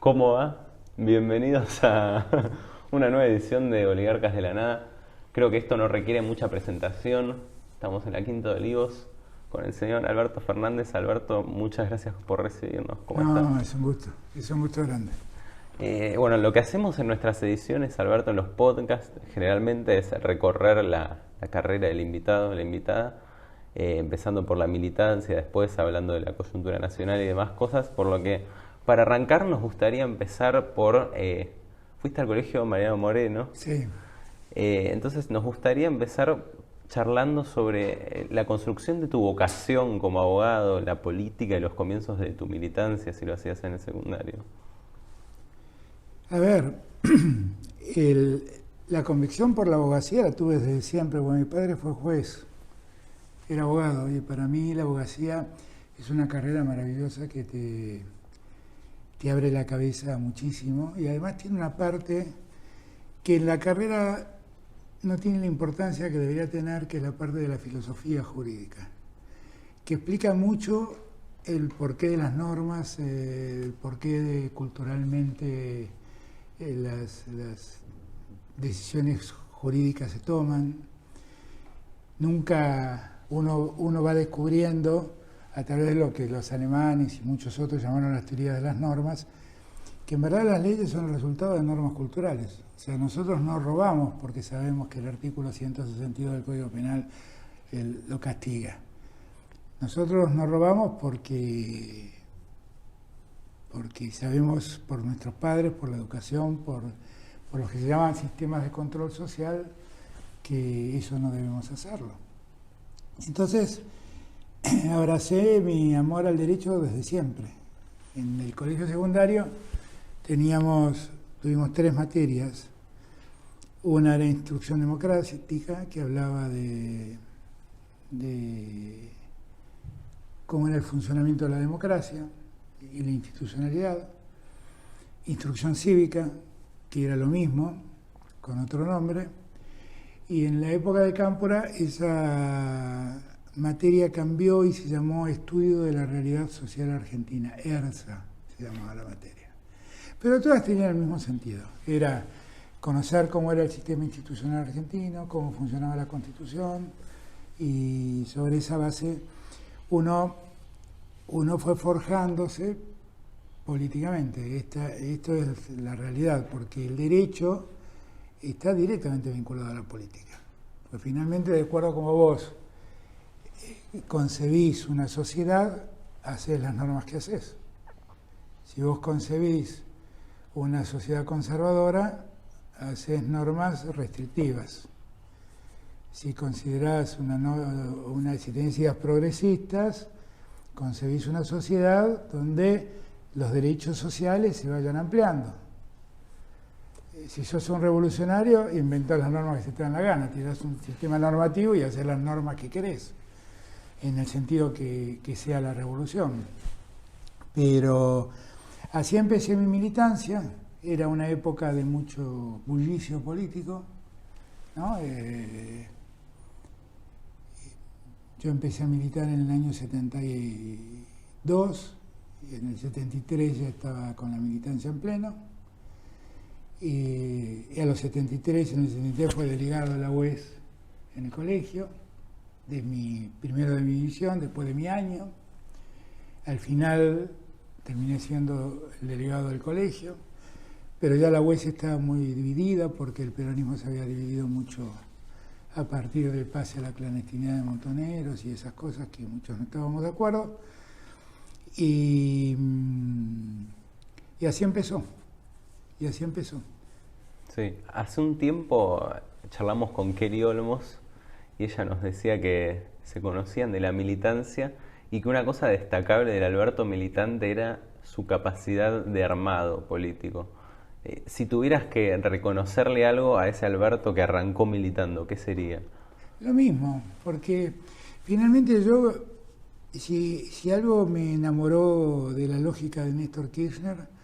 ¿Cómo va? Bienvenidos a una nueva edición de Oligarcas de la Nada. Creo que esto no requiere mucha presentación. Estamos en la Quinta de Olivos con el señor Alberto Fernández. Alberto, muchas gracias por recibirnos. ¿Cómo estás? No, es un gusto grande. Bueno, lo que hacemos en nuestras ediciones, Alberto, en los podcasts, generalmente es recorrer la carrera del invitado, la invitada, empezando por la militancia, después hablando de la coyuntura nacional y demás cosas, por lo que para arrancar nos gustaría empezar por... fuiste al colegio Mariano Moreno, Sí. entonces nos gustaría empezar charlando sobre la construcción de tu vocación como abogado, la política y los comienzos de tu militancia, si lo hacías en el secundario. A ver, la convicción por la abogacía la tuve desde siempre, porque mi padre fue juez, era abogado, y para mí la abogacía es una carrera maravillosa que te abre la cabeza muchísimo, y además tiene una parte que en la carrera no tiene la importancia que debería tener, que es la parte de la filosofía jurídica, que explica mucho el porqué de las normas, el porqué de culturalmente las decisiones jurídicas se toman. Nunca uno va descubriendo, a través de lo que los alemanes y muchos otros llamaron las teorías de las normas, que en verdad las leyes son el resultado de normas culturales. O sea, nosotros no robamos porque sabemos que el artículo 162 del Código Penal lo castiga. Nosotros no robamos porque sabemos por nuestros padres, por la educación, por lo que se llaman sistemas de control social, que eso no debemos hacerlo. Entonces, abracé mi amor al derecho desde siempre. En el colegio secundario tuvimos 3 materias. Una era instrucción democrática, que hablaba de cómo era el funcionamiento de la democracia y la institucionalidad. Instrucción cívica, que era lo mismo, con otro nombre. Y en la época de Cámpora esa materia cambió y se llamó Estudio de la Realidad Social Argentina, ERSA se llamaba la materia. Pero todas tenían el mismo sentido, era conocer cómo era el sistema institucional argentino, cómo funcionaba la Constitución, y sobre esa base uno fue forjándose políticamente. Esto es la realidad, porque el derecho está directamente vinculado a la política. Pues finalmente, de acuerdo a cómo vos concebís una sociedad, hacés las normas que hacés. Si vos concebís una sociedad conservadora, hacés normas restrictivas. Si considerás si tenés ideas progresistas, concebís una sociedad donde los derechos sociales se vayan ampliando. Si sos un revolucionario, inventás las normas que se te dan la gana, tirás un sistema normativo y haces las normas que querés, en el sentido que sea la revolución. Pero así empecé mi militancia, era una época de mucho bullicio político, ¿no? Yo empecé a militar en el año 72, y en el 73 ya estaba con la militancia en pleno, y a los 73, en el 73 fue delegado de la UES en el colegio, primero de mi división, después de mi año. Al final terminé siendo el delegado del colegio, pero ya la UES estaba muy dividida porque el peronismo se había dividido mucho a partir del pase a la clandestinidad de montoneros y esas cosas que muchos no estábamos de acuerdo. Y así empezó. Sí, hace un tiempo charlamos con Kelly Olmos y ella nos decía que se conocían de la militancia y que una cosa destacable del Alberto militante era su capacidad de armado político. Si tuvieras que reconocerle algo a ese Alberto que arrancó militando, ¿qué sería? Lo mismo, porque finalmente si algo me enamoró de la lógica de Néstor Kirchner,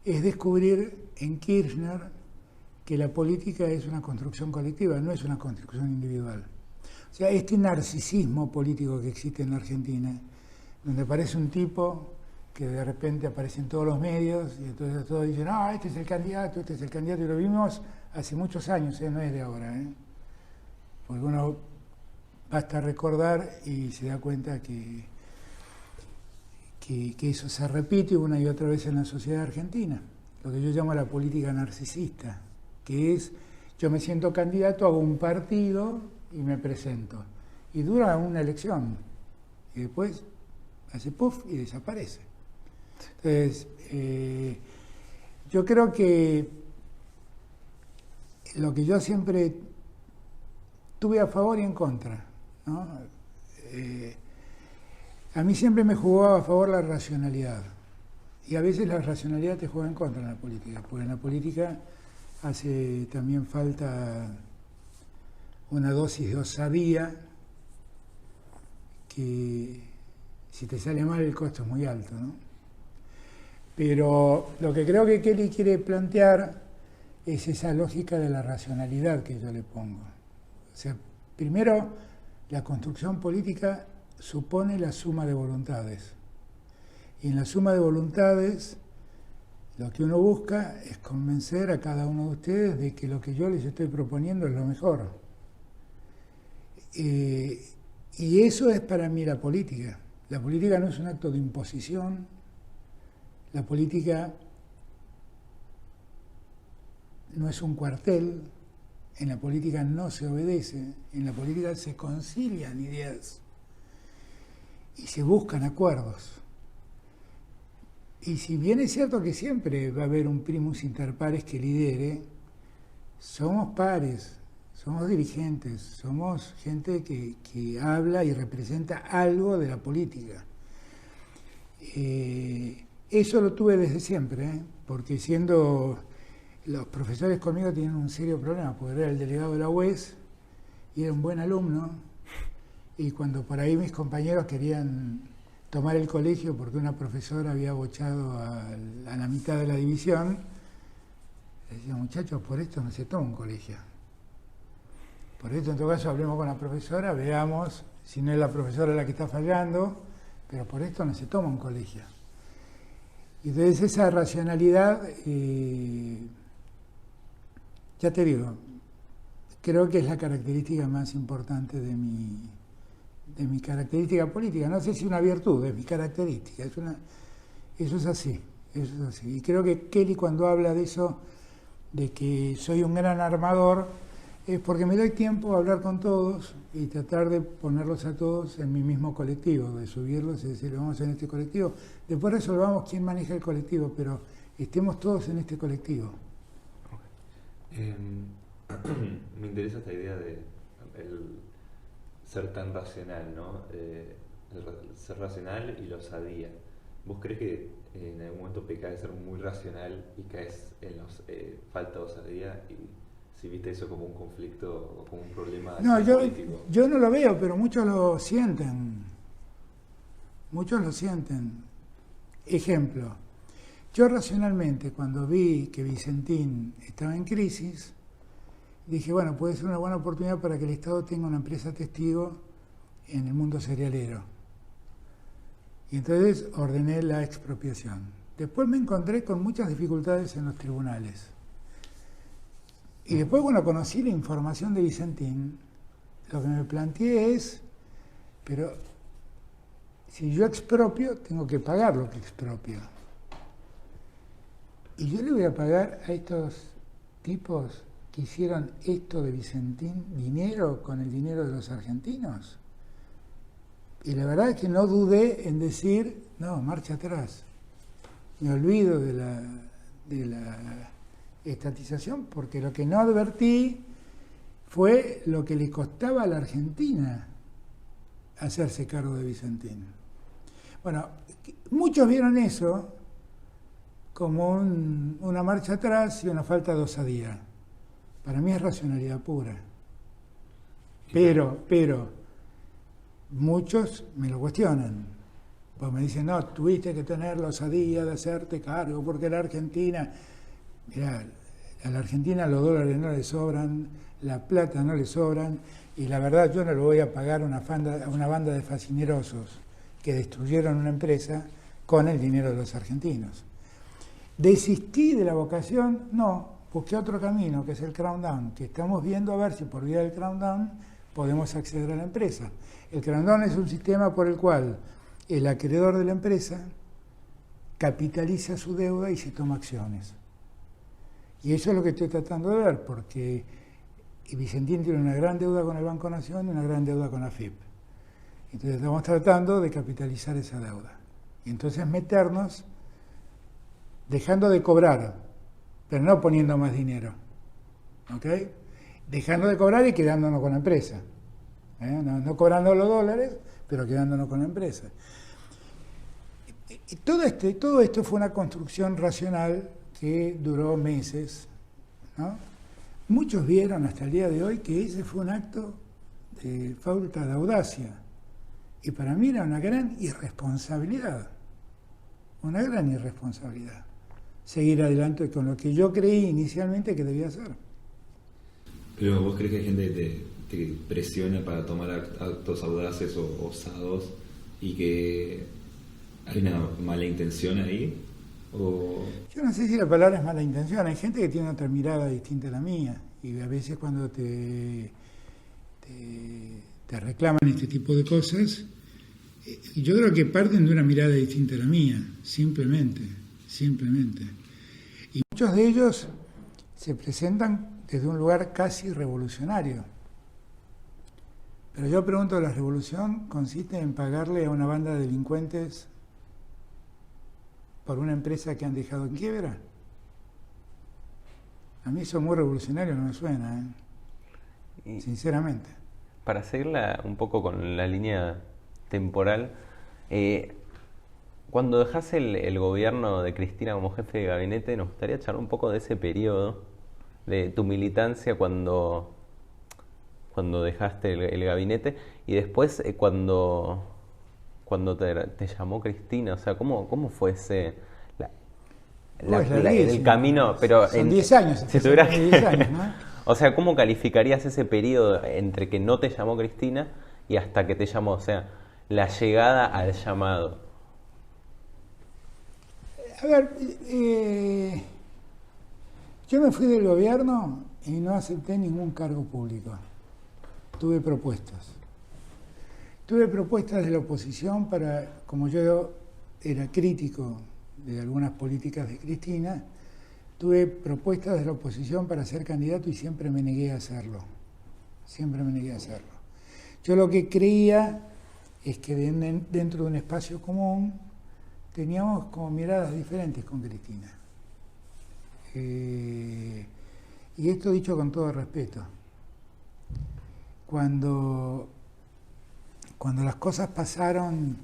es descubrir en Kirchner que la política es una construcción colectiva, no es una construcción individual. O sea, este narcisismo político que existe en la Argentina, donde aparece un tipo que de repente aparecen todos los medios y entonces todos dicen, ah, este es el candidato, y lo vimos hace muchos años, no es de ahora, porque uno basta recordar y se da cuenta que eso se repite una y otra vez en la sociedad argentina, lo que yo llamo la política narcisista, que es, yo me siento candidato, hago un partido y me presento, y dura una elección, y después hace puff y desaparece. Entonces, yo creo que lo que yo siempre tuve a favor y en contra, ¿no? A mí siempre me jugaba a favor la racionalidad, y a veces la racionalidad te juega en contra en la política, porque en la política hace también falta una dosis de osadía que si te sale mal el costo es muy alto, ¿no? Pero lo que creo que Kelly quiere plantear es esa lógica de la racionalidad que yo le pongo. O sea, primero, la construcción política supone la suma de voluntades. Y en la suma de voluntades, lo que uno busca es convencer a cada uno de ustedes de que lo que yo les estoy proponiendo es lo mejor. Y eso es para mí la política. La política no es un acto de imposición. La política no es un cuartel. En la política no se obedece. En la política se concilian ideas y se buscan acuerdos. Y si bien es cierto que siempre va a haber un primus inter pares que lidere, somos pares, somos dirigentes, somos gente que habla y representa algo de la política. Eso lo tuve desde siempre, porque siendo los profesores conmigo tienen un serio problema, porque era el delegado de la UES y era un buen alumno, y cuando por ahí mis compañeros querían tomar el colegio porque una profesora había bochado a la mitad de la división, les decía, muchachos, por esto no se toma un colegio. Por esto, en todo caso, hablemos con la profesora, veamos si no es la profesora la que está fallando, pero por esto no se toma un colegio. Y entonces esa racionalidad, ya te digo, creo que es la característica más importante de mi característica política. No sé si una virtud, es mi característica. Eso es así, eso es así. Y creo que Kelly, cuando habla de eso, de que soy un gran armador, es porque me doy tiempo a hablar con todos y tratar de ponerlos a todos en mi mismo colectivo, de subirlos y decir, vamos en este colectivo. Después resolvamos quién maneja el colectivo, pero estemos todos en este colectivo. Me interesa esta idea de el ser tan racional, ¿no? Ser racional y la osadía. ¿Vos crees que en algún momento pecás de ser muy racional y caes en la falta de osadía? Y si viste eso como un conflicto o como un problema no, político. Yo no lo veo, pero muchos lo sienten. Muchos lo sienten. Ejemplo, yo racionalmente, cuando vi que Vicentín estaba en crisis, dije, bueno, puede ser una buena oportunidad para que el Estado tenga una empresa testigo en el mundo cerealero. Y entonces ordené la expropiación. Después me encontré con muchas dificultades en los tribunales. Y después, cuando conocí la información de Vicentín, lo que me planteé es, pero si yo expropio, tengo que pagar lo que expropio. Y yo le voy a pagar a estos tipos que hicieron esto de Vicentín dinero con el dinero de los argentinos. Y la verdad es que no dudé en decir, no, marcha atrás. Me olvido de la estatización, porque lo que no advertí fue lo que le costaba a la Argentina hacerse cargo de Vicentín. Bueno, muchos vieron eso como una marcha atrás y una falta de osadía. Para mí es racionalidad pura. Pero muchos me lo cuestionan. Pues me dicen, no, tuviste que tener la osadía de hacerte cargo, porque la Argentina... Mirá, a la Argentina los dólares no le sobran, la plata no le sobran, y la verdad yo no le voy a pagar a una banda de fascinerosos que destruyeron una empresa con el dinero de los argentinos. ¿Desistí de la vocación? No, busqué otro camino, que es el Crown Down, que estamos viendo a ver si por vía del Crown Down podemos acceder a la empresa. El Crown Down es un sistema por el cual el acreedor de la empresa capitaliza su deuda y se toma acciones. Y eso es lo que estoy tratando de ver, porque Vicentín tiene una gran deuda con el Banco Nación y una gran deuda con la AFIP. Entonces estamos tratando de capitalizar esa deuda. Y entonces meternos, dejando de cobrar, pero no poniendo más dinero. ¿Ok? Dejando de cobrar y quedándonos con la empresa. No cobrando los dólares, pero quedándonos con la empresa. Y todo esto fue una construcción racional que duró meses, ¿no? Muchos vieron hasta el día de hoy que ese fue un acto de falta de audacia. Y para mí era una gran irresponsabilidad. Una gran irresponsabilidad. Seguir adelante con lo que yo creí inicialmente que debía hacer. Pero ¿vos crees que hay gente que te presiona para tomar actos audaces o osados y que hay una mala intención ahí? ¿O? Yo no sé si la palabra es mala intención. Hay gente que tiene otra mirada distinta a la mía. Y a veces cuando te reclaman este tipo de cosas, yo creo que parten de una mirada distinta a la mía, simplemente. Y muchos de ellos se presentan desde un lugar casi revolucionario. Pero yo pregunto, ¿la revolución consiste en pagarle a una banda de delincuentes por una empresa que han dejado en quiebra? A mí eso muy revolucionario no me suena, sinceramente. Para seguirla un poco con la línea temporal, cuando dejás el gobierno de Cristina como jefe de gabinete, nos gustaría charlar un poco de ese periodo, de tu militancia cuando dejaste el gabinete y después cuando te llamó Cristina, o sea, ¿cómo fue ese el camino? Pero son 10 años, si tuvieras 10 años, ¿no? O sea, ¿cómo calificarías ese periodo entre que no te llamó Cristina y hasta que te llamó? O sea, la llegada al llamado. A ver, yo me fui del gobierno y no acepté ningún cargo público. Tuve propuestas. Tuve propuestas de la oposición para, como yo era crítico de algunas políticas de Cristina, tuve propuestas de la oposición para ser candidato y siempre me negué a hacerlo. Yo lo que creía es que dentro de un espacio común teníamos como miradas diferentes con Cristina. Y esto dicho con todo respeto. Cuando las cosas pasaron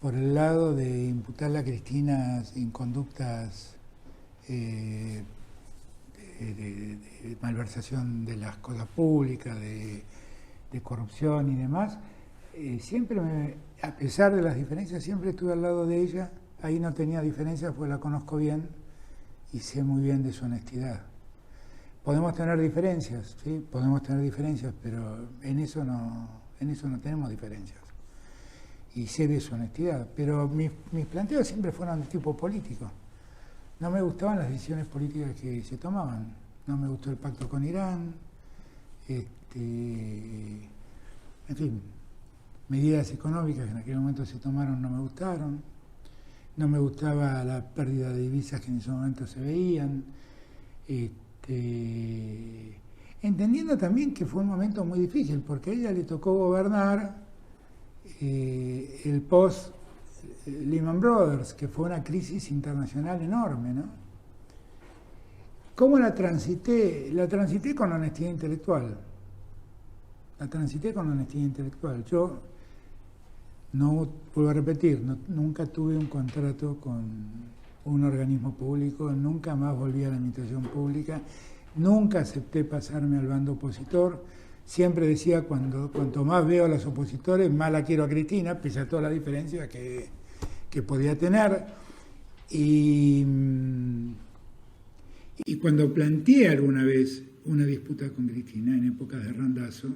por el lado de imputarle a Cristina en conductas de malversación de las cosas públicas, de corrupción y demás, siempre a pesar de las diferencias, siempre estuve al lado de ella. Ahí no tenía diferencias porque la conozco bien y sé muy bien de su honestidad. Podemos tener diferencias, ¿sí? Podemos tener diferencias, pero en eso no tenemos diferencias. Y sé de su honestidad. Pero mis planteos siempre fueron de tipo político. No me gustaban las decisiones políticas que se tomaban. No me gustó el pacto con Irán. En fin, medidas económicas que en aquel momento se tomaron no me gustaron. No me gustaba la pérdida de divisas que en ese momento se veían. Entendiendo también que fue un momento muy difícil, porque a ella le tocó gobernar el post Lehman Brothers, que fue una crisis internacional enorme, ¿no? ¿Cómo la transité? La transité con honestidad intelectual. Yo, no vuelvo a repetir, nunca tuve un contrato con un organismo público, nunca más volví a la administración pública, nunca acepté pasarme al bando opositor. Siempre decía, cuanto más veo a los opositores, más la quiero a Cristina, pese a toda la diferencia que podía tener. Y cuando planteé alguna vez una disputa con Cristina, en épocas de Randazzo,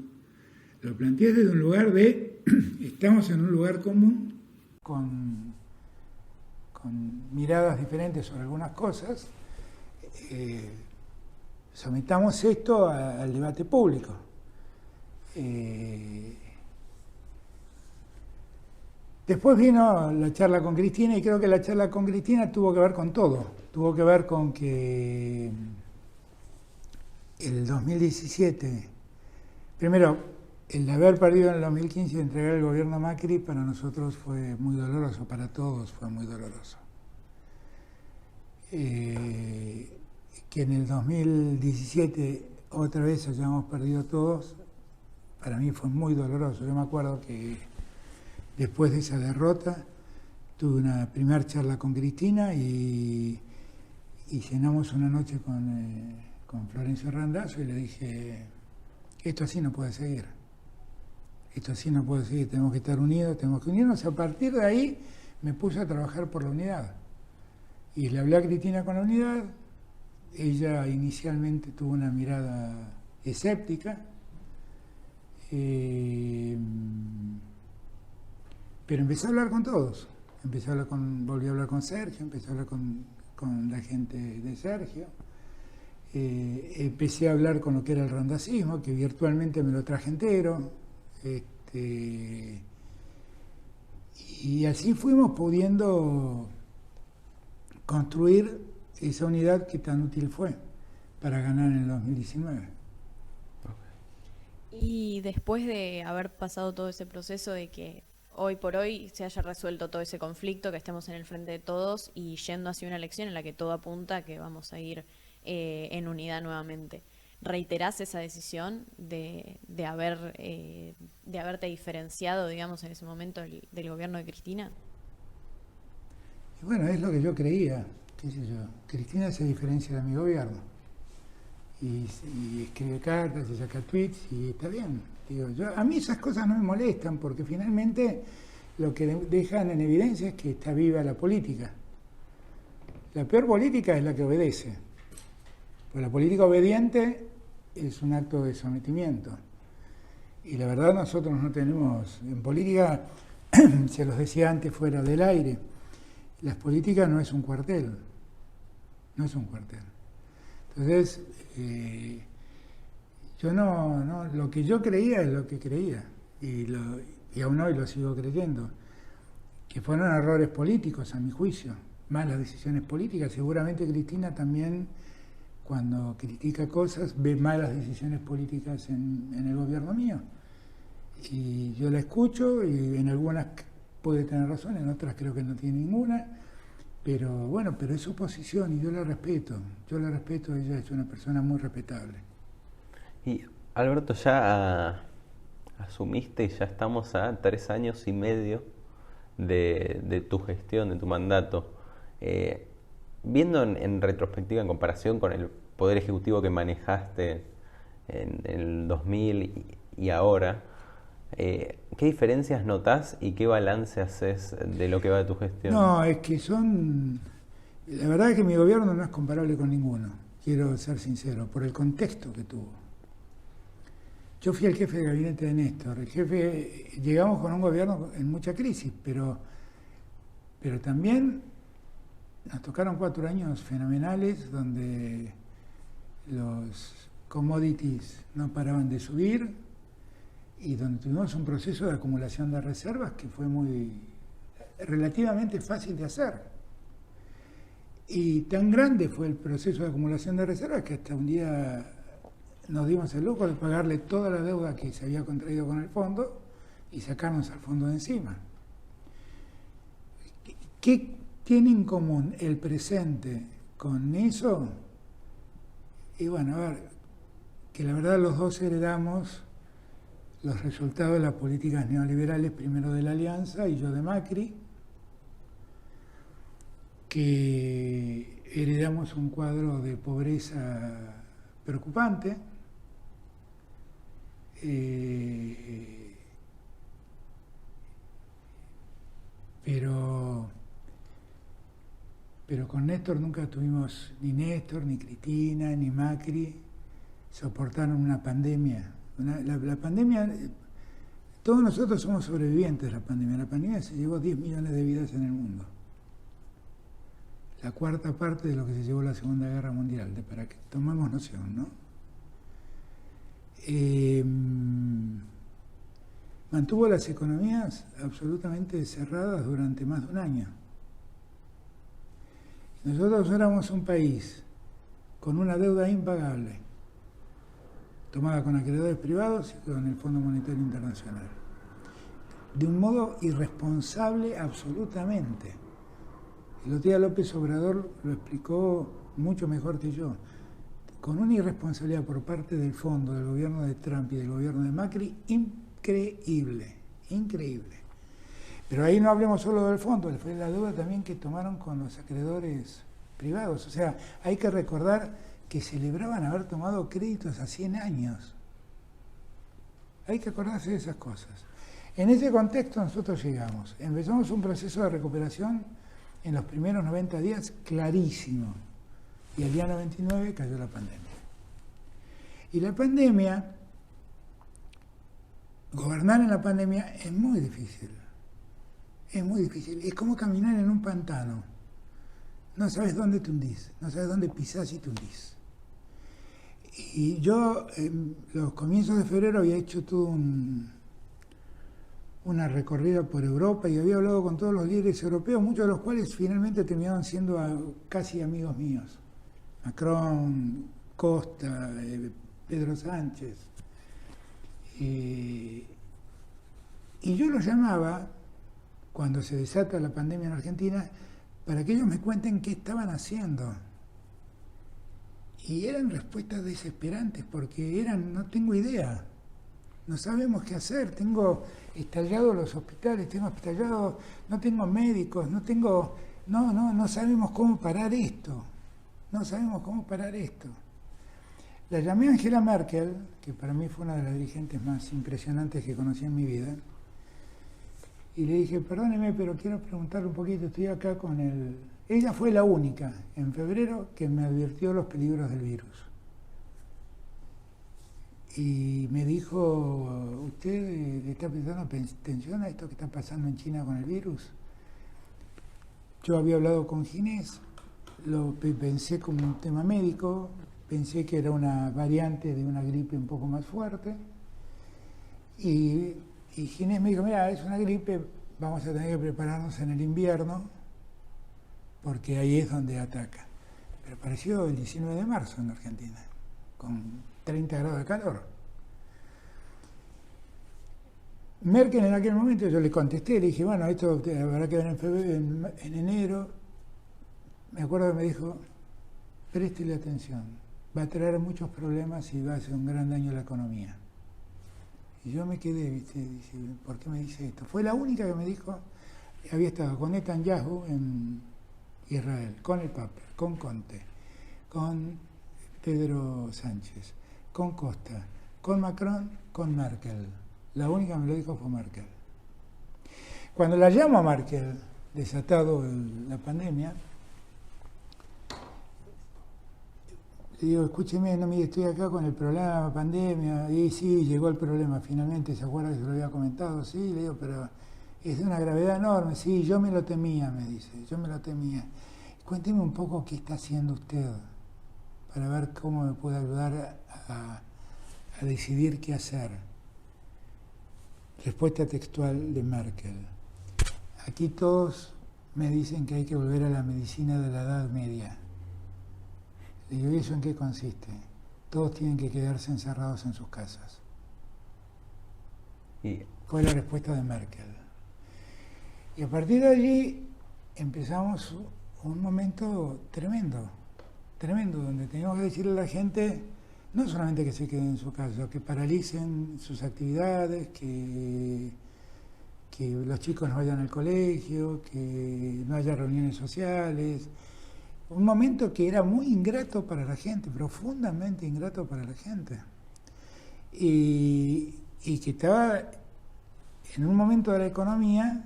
lo planteé desde un lugar de, estamos en un lugar común con con miradas diferentes sobre algunas cosas, sometamos esto al debate público. Después vino la charla con Cristina y creo que la charla con Cristina tuvo que ver con todo. Tuvo que ver con que el 2017, primero, el haber perdido en el 2015 y entregar el gobierno a Macri para nosotros fue muy doloroso, para todos fue muy doloroso. Que en el 2017 otra vez hayamos perdido todos, para mí fue muy doloroso. Yo me acuerdo que después de esa derrota tuve una primera charla con Cristina y cenamos una noche con Florencio Randazzo y le dije, esto así no puede seguir. Esto así no puede seguir, tenemos que estar unidos, tenemos que unirnos. A partir de ahí me puse a trabajar por la unidad. Y le hablé a Cristina con la unidad. Ella inicialmente tuvo una mirada escéptica, pero empecé a hablar con todos. Volví a hablar con Sergio, empecé a hablar con la gente de Sergio. Empecé a hablar con lo que era el randacismo, que virtualmente me lo traje entero. Y así fuimos pudiendo construir esa unidad que tan útil fue para ganar en el 2019. Y después de haber pasado todo ese proceso de que hoy por hoy se haya resuelto todo ese conflicto, que estemos en el frente de todos y yendo hacia una elección en la que todo apunta a que vamos a ir en unidad nuevamente, ¿reiterás esa decisión de haberte diferenciado, digamos, en ese momento del gobierno de Cristina? Y bueno, es lo que yo creía, qué sé yo. Cristina se diferencia de mi gobierno. Y escribe cartas, y saca tweets, y está bien. Digo, a mí esas cosas no me molestan, porque finalmente lo que dejan en evidencia es que está viva la política. La peor política es la que obedece. Pues la política obediente es un acto de sometimiento. Y la verdad nosotros no tenemos, en política, se los decía antes fuera del aire, las políticas no es un cuartel, no es un cuartel. Entonces, yo no, lo que yo creía es lo que creía, y aún hoy lo sigo creyendo, que fueron errores políticos a mi juicio, malas decisiones políticas. Seguramente Cristina también, cuando critica cosas, ve malas decisiones políticas en el gobierno mío. Y yo la escucho y en algunas puede tener razón, en otras creo que no tiene ninguna, pero bueno, pero es su posición y yo la respeto, ella es una persona muy respetable. Y Alberto, ya asumiste y ya estamos a 3 años y medio de tu gestión, de tu mandato. Viendo en retrospectiva, en comparación con el poder ejecutivo que manejaste en el 2000 y ahora, ¿qué diferencias notás y qué balance haces de lo que va de tu gestión? No, es que la verdad es que mi gobierno no es comparable con ninguno, quiero ser sincero, por el contexto que tuvo. Yo fui el jefe de gabinete de Néstor, llegamos con un gobierno en mucha crisis, pero también nos tocaron 4 años fenomenales donde los commodities no paraban de subir y donde tuvimos un proceso de acumulación de reservas que fue relativamente fácil de hacer. Y tan grande fue el proceso de acumulación de reservas que hasta un día nos dimos el lujo de pagarle toda la deuda que se había contraído con el fondo y sacarnos al fondo de encima. ¿Qué tiene en común el presente con eso? Y bueno, a ver, que la verdad los dos heredamos los resultados de las políticas neoliberales, primero de la Alianza y yo de Macri, que heredamos un cuadro de pobreza preocupante, pero con Néstor nunca tuvimos, ni Néstor, ni Cristina, ni Macri, soportaron una pandemia. La pandemia, todos nosotros somos sobrevivientes de la pandemia. La pandemia se llevó 10 millones de vidas en el mundo. la cuarta parte de lo que se llevó la Segunda Guerra Mundial, para que tomemos noción, ¿no? Mantuvo las economías absolutamente cerradas durante más de un año. Nosotros éramos un país con una deuda impagable, tomada con acreedores privados y con el Fondo Monetario Internacional, de un modo irresponsable absolutamente. El otro día López Obrador lo explicó mucho mejor que yo, con una irresponsabilidad por parte del fondo, del gobierno de Trump y del gobierno de Macri, increíble, increíble. Pero ahí no hablemos solo del fondo, fue la deuda también que tomaron con los acreedores privados. O sea, hay que recordar que celebraban haber tomado créditos a 100 años. Hay que acordarse de esas cosas. En ese contexto nosotros llegamos. Empezamos un proceso de recuperación en los primeros 90 días clarísimo. Y al día 99 cayó la pandemia. Y la pandemia, gobernar en la pandemia es muy difícil. Es muy difícil. Es como caminar en un pantano. No sabes dónde te hundís, no sabes dónde pisás y te hundís. Y yo, en los comienzos de febrero, había hecho todo una recorrida por Europa y había hablado con todos los líderes europeos, muchos de los cuales finalmente terminaban siendo casi amigos míos. Macron, Costa, Pedro Sánchez. Y yo los llamaba, cuando se desata la pandemia en Argentina, para que ellos me cuenten qué estaban haciendo. Y eran respuestas desesperantes, porque eran, no tengo idea, no sabemos qué hacer, tengo estallados los hospitales, tengo estallados, no tengo médicos, no sabemos cómo parar esto, no sabemos cómo parar esto. La llamé a Angela Merkel, que para mí fue una de las dirigentes más impresionantes que conocí en mi vida, y le dije, perdóneme, pero quiero preguntarle un poquito, estoy acá con el... Ella fue la única, en febrero, que me advirtió los peligros del virus. Y me dijo, ¿usted le está prestando atención a esto que está pasando en China con el virus? Yo había hablado con Ginés, lo pensé como un tema médico, pensé que era una variante de una gripe un poco más fuerte, y Ginés me dijo, mira, es una gripe, vamos a tener que prepararnos en el invierno, porque ahí es donde ataca. Pero apareció el 19 de marzo en Argentina, con 30 grados de calor. Merkel en aquel momento, yo le contesté, le dije, bueno, esto habrá que ver en enero. Me acuerdo que me dijo, préstele atención, va a traer muchos problemas y va a hacer un gran daño a la economía. Y yo me quedé, ¿viste? Dice, ¿por qué me dice esto? Fue la única que me dijo, había estado con Netanyahu en Israel, con el Papa, con Conte, con Pedro Sánchez, con Costa, con Macron, con Merkel. La única que me lo dijo fue Merkel. Cuando la llamo a Merkel, desatado la pandemia, le digo, escúcheme, no, mire, estoy acá con el problema de la pandemia. Y sí, llegó el problema, finalmente, ¿se acuerda que se lo había comentado? Sí, le digo, pero es de una gravedad enorme. Sí, yo me lo temía, me dice, yo me lo temía. Cuénteme un poco qué está haciendo usted para ver cómo me puede ayudar a decidir qué hacer. Respuesta textual de Merkel. Aquí todos me dicen que hay que volver a la medicina de la Edad Media. Le digo, ¿y eso en qué consiste? Todos tienen que quedarse encerrados en sus casas. Fue la respuesta de Merkel. Y a partir de allí empezamos un momento tremendo, donde teníamos que decirle a la gente, no solamente que se queden en su casa, que paralicen sus actividades, que los chicos no vayan al colegio, que no haya reuniones sociales. Un momento que era muy ingrato para la gente, profundamente ingrato para la gente. Y que estaba en un momento de la economía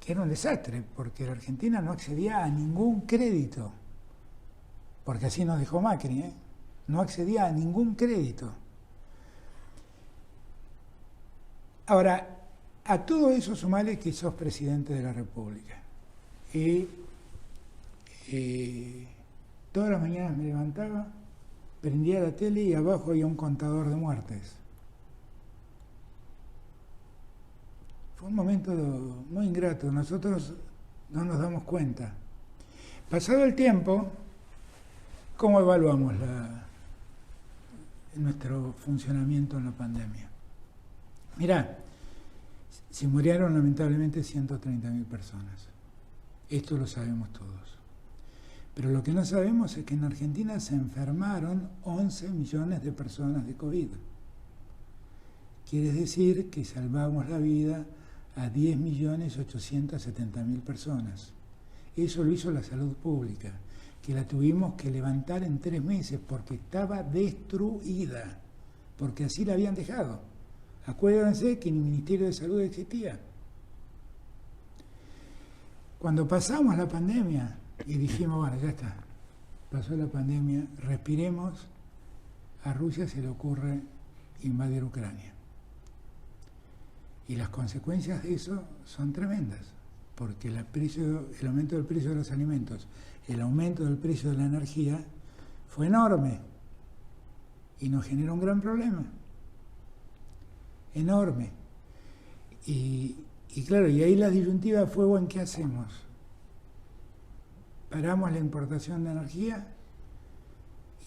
que era un desastre, porque la Argentina no accedía a ningún crédito, porque así nos dejó Macri, no accedía a ningún crédito. Ahora, a todo eso sumale que sos presidente de la República. Y Todas las mañanas me levantaba, prendía la tele y abajo había un contador de muertes. Fue un momento muy ingrato, nosotros no nos damos cuenta. Pasado el tiempo, ¿cómo evaluamos nuestro funcionamiento en la pandemia? Mirá, se murieron lamentablemente 130.000 personas. Esto lo sabemos todos. Pero lo que no sabemos es que en Argentina se enfermaron 11 millones de personas de COVID. Quiere decir que salvamos la vida a 10.870.000 personas. Eso lo hizo la salud pública, que la tuvimos que levantar en 3 meses porque estaba destruida, porque así la habían dejado. Acuérdense que ni Ministerio de Salud existía. Cuando pasamos la pandemia y dijimos, bueno, ya está, pasó la pandemia, respiremos, a Rusia se le ocurre invadir Ucrania. Y las consecuencias de eso son tremendas, porque el aumento del precio de los alimentos, el aumento del precio de la energía fue enorme y nos generó un gran problema. Enorme. Y claro, y ahí la disyuntiva fue, bueno, ¿qué hacemos? ¿Paramos la importación de energía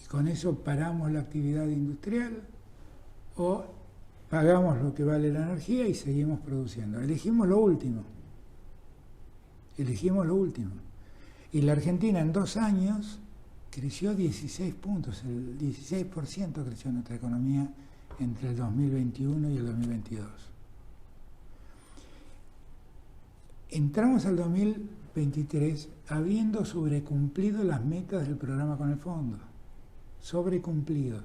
y con eso paramos la actividad industrial? ¿O pagamos lo que vale la energía y seguimos produciendo? Elegimos lo último. Y la Argentina en 2 años creció 16 puntos, el 16% creció nuestra economía entre el 2021 y el 2022. Entramos al 2023 habiendo sobrecumplido las metas del programa con el fondo, sobrecumplidos.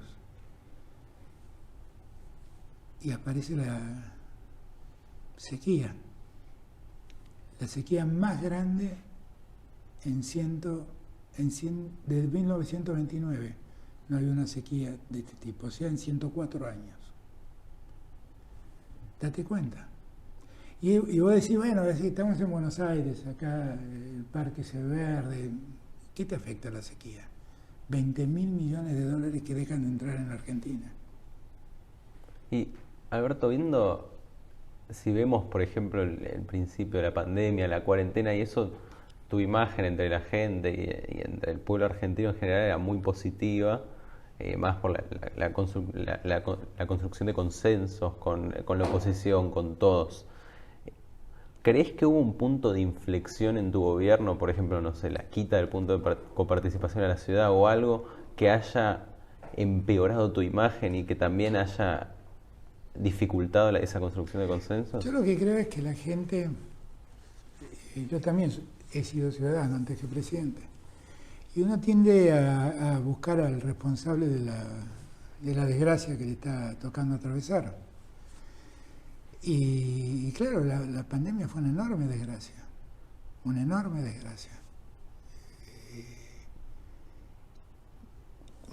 Y aparece la sequía más grande desde 1929. No hay una sequía de este tipo, o sea, en 104 años. Date cuenta. Y vos decís, bueno, estamos en Buenos Aires, acá el parque se ve verde. ¿Qué te afecta la sequía? 20.000 millones de dólares que dejan de entrar en la Argentina. Y Alberto, si vemos, por ejemplo, el principio de la pandemia, la cuarentena y eso, tu imagen entre la gente y entre el pueblo argentino en general era muy positiva, más por la construcción de consensos con la oposición, con todos. ¿Crees que hubo un punto de inflexión en tu gobierno, por ejemplo, no sé, la quita del punto de coparticipación a la ciudad o algo que haya empeorado tu imagen y que también haya dificultado esa construcción de consensos? Yo lo que creo es que la gente, yo también he sido ciudadano antes que presidente, y uno tiende a buscar al responsable de la desgracia que le está tocando atravesar. Y claro, la pandemia fue una enorme desgracia, una enorme desgracia.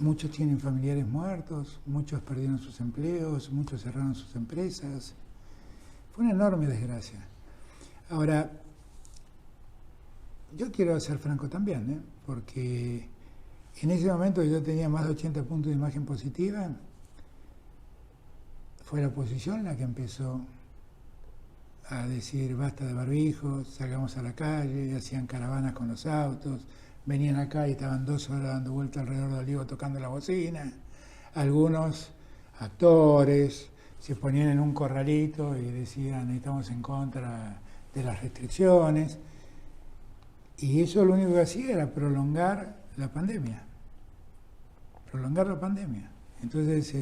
Muchos tienen familiares muertos, muchos perdieron sus empleos, muchos cerraron sus empresas. Fue una enorme desgracia. Ahora, yo quiero ser franco también, porque en ese momento yo tenía más de 80 puntos de imagen positiva. Fue la oposición la que empezó a decir basta de barbijos, salgamos a la calle, hacían caravanas con los autos, venían acá y estaban 2 horas dando vuelta alrededor del Diego tocando la bocina. Algunos actores se ponían en un corralito y decían estamos en contra de las restricciones. Y eso lo único que hacía era prolongar la pandemia. Entonces,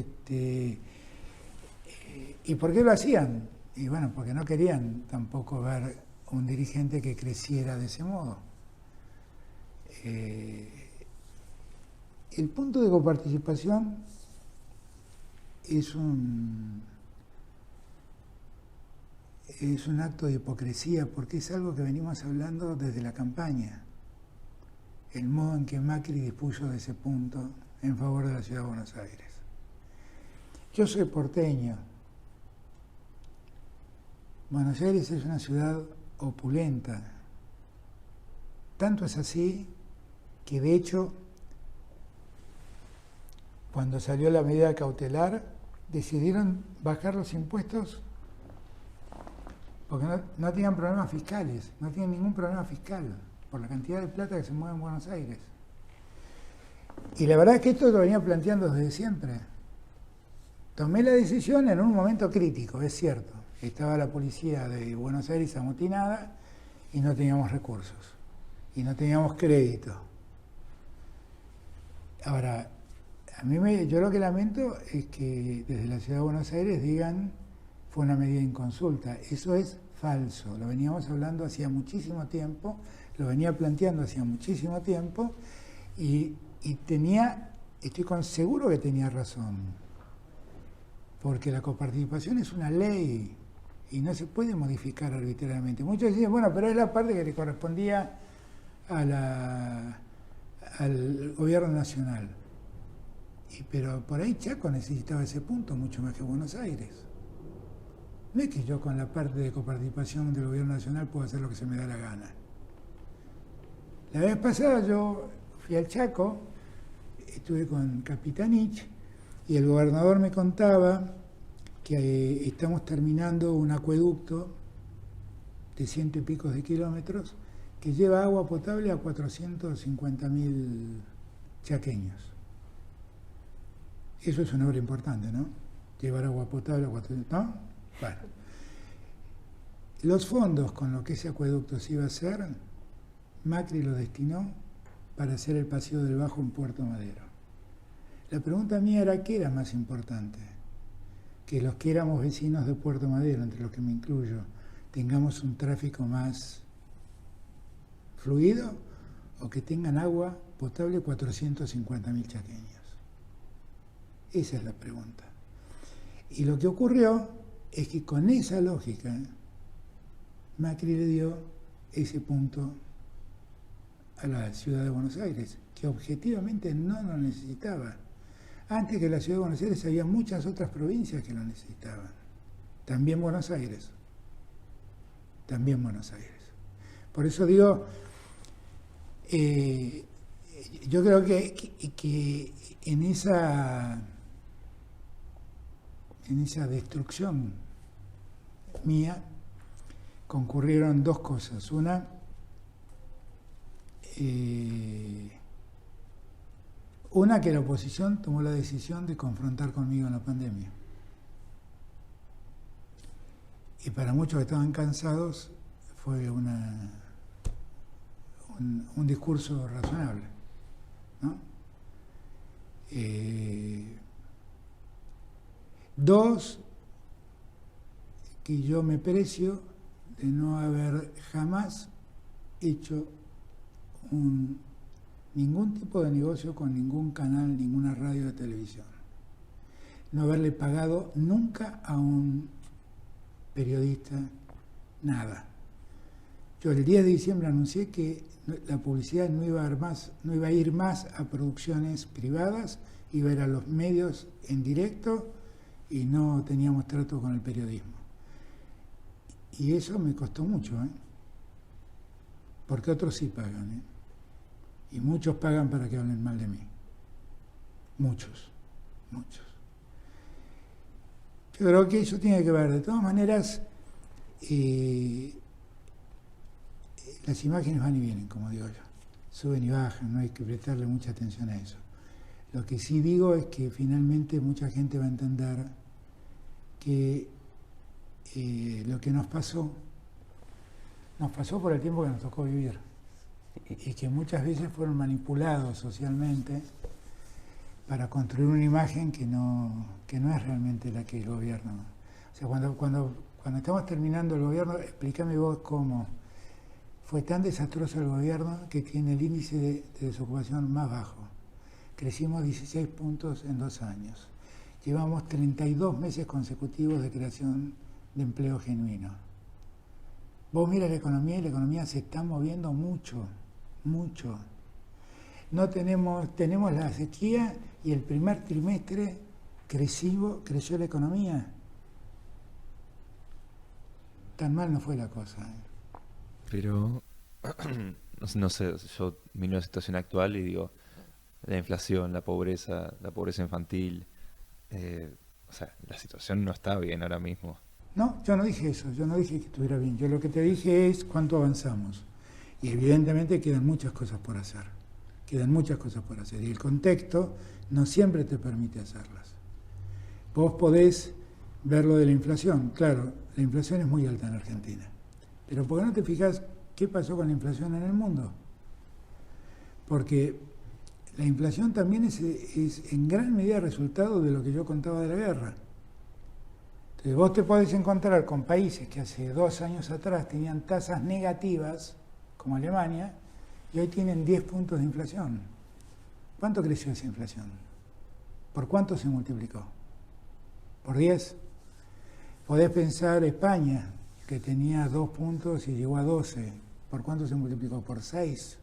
¿y por qué lo hacían? Y bueno, porque no querían tampoco ver un dirigente que creciera de ese modo. El punto de coparticipación es un acto de hipocresía porque es algo que venimos hablando desde la campaña. El modo en que Macri dispuso de ese punto en favor de la Ciudad de Buenos Aires. Yo soy porteño. Buenos Aires es una ciudad opulenta. Tanto es así que de hecho, cuando salió la medida cautelar, decidieron bajar los impuestos porque no tenían problemas fiscales, no tienen ningún problema fiscal por la cantidad de plata que se mueve en Buenos Aires. Y la verdad es que esto lo venía planteando desde siempre. Tomé la decisión en un momento crítico, es cierto. Estaba la policía de Buenos Aires amotinada y no teníamos recursos. Y no teníamos crédito. Ahora, yo lo que lamento es que desde la Ciudad de Buenos Aires digan fue una medida inconsulta. Eso es falso. Lo veníamos hablando hacía muchísimo tiempo, lo venía planteando hacía muchísimo tiempo y estoy seguro que tenía razón. Porque la coparticipación es una ley y no se puede modificar arbitrariamente. Muchos dicen, bueno, pero es la parte que le correspondía al gobierno nacional. Pero por ahí Chaco necesitaba ese punto mucho más que Buenos Aires. No es que yo con la parte de coparticipación del gobierno nacional puedo hacer lo que se me da la gana. La vez pasada yo fui al Chaco, estuve con Capitanich, y el gobernador me contaba que estamos terminando un acueducto de 100 y pico de kilómetros que lleva agua potable a 450.000 chaqueños. Eso es una obra importante, ¿no? Llevar agua potable a 400.000, ¿no? Bueno. Los fondos con los que ese acueducto se iba a hacer, Macri lo destinó para hacer el paseo del Bajo en Puerto Madero. La pregunta mía era, ¿qué era más importante? Que los que éramos vecinos de Puerto Madero, entre los que me incluyo, tengamos un tráfico más fluido o que tengan agua potable 450.000 chaqueños. Esa es la pregunta. Y lo que ocurrió es que con esa lógica, Macri le dio ese punto a la Ciudad de Buenos Aires, que objetivamente no lo necesitaba. Antes que la Ciudad de Buenos Aires había muchas otras provincias que lo necesitaban. También Buenos Aires. También Buenos Aires. Por eso digo, yo creo que en esa destrucción mía concurrieron dos cosas. Una, que la oposición tomó la decisión de confrontar conmigo en la pandemia. Y para muchos que estaban cansados fue un discurso razonable, ¿no? Dos, que yo me precio de no haber jamás hecho ningún tipo de negocio con ningún canal, ninguna radio de televisión. No haberle pagado nunca a un periodista nada. Yo el 10 de diciembre anuncié que la publicidad no iba a ir más a producciones privadas, iba a ir a los medios en directo y no teníamos trato con el periodismo. Y eso me costó mucho, porque otros sí pagan, y muchos pagan para que hablen mal de mí. Muchos. Yo creo que eso tiene que ver. De todas maneras, las imágenes van y vienen, como digo yo. Suben y bajan, no hay que prestarle mucha atención a eso. Lo que sí digo es que finalmente mucha gente va a entender que lo que nos pasó por el tiempo que nos tocó vivir. Y que muchas veces fueron manipulados socialmente para construir una imagen que no es realmente la que el gobierno. O sea, cuando estamos terminando el gobierno, explícame vos cómo fue tan desastroso el gobierno que tiene el índice de desocupación más bajo. Crecimos 16 puntos en 2 años. Llevamos 32 meses consecutivos de creación de empleo genuino. Vos mirás la economía y la economía se está moviendo mucho. No tenemos la sequía y el primer trimestre creció la economía. Tan mal no fue la cosa. Pero no sé, yo miro la situación actual y digo, la inflación, la pobreza infantil, o sea, la situación no está bien ahora mismo. No, yo no dije eso, yo no dije que estuviera bien. Yo lo que te dije es cuánto avanzamos. Y evidentemente quedan muchas cosas por hacer. Quedan muchas cosas por hacer. Y el contexto no siempre te permite hacerlas. Vos podés ver lo de la inflación. Claro, la inflación es muy alta en Argentina. Pero ¿por qué no te fijas qué pasó con la inflación en el mundo? Porque la inflación también es en gran medida resultado de lo que yo contaba de la guerra. Entonces vos te podés encontrar con países que hace 2 años atrás tenían tasas negativas, como Alemania, y hoy tienen 10 puntos de inflación. ¿Cuánto creció esa inflación? ¿Por cuánto se multiplicó? ¿Por 10? Podés pensar España, que tenía 2 puntos y llegó a 12. ¿Por cuánto se multiplicó? Por 6.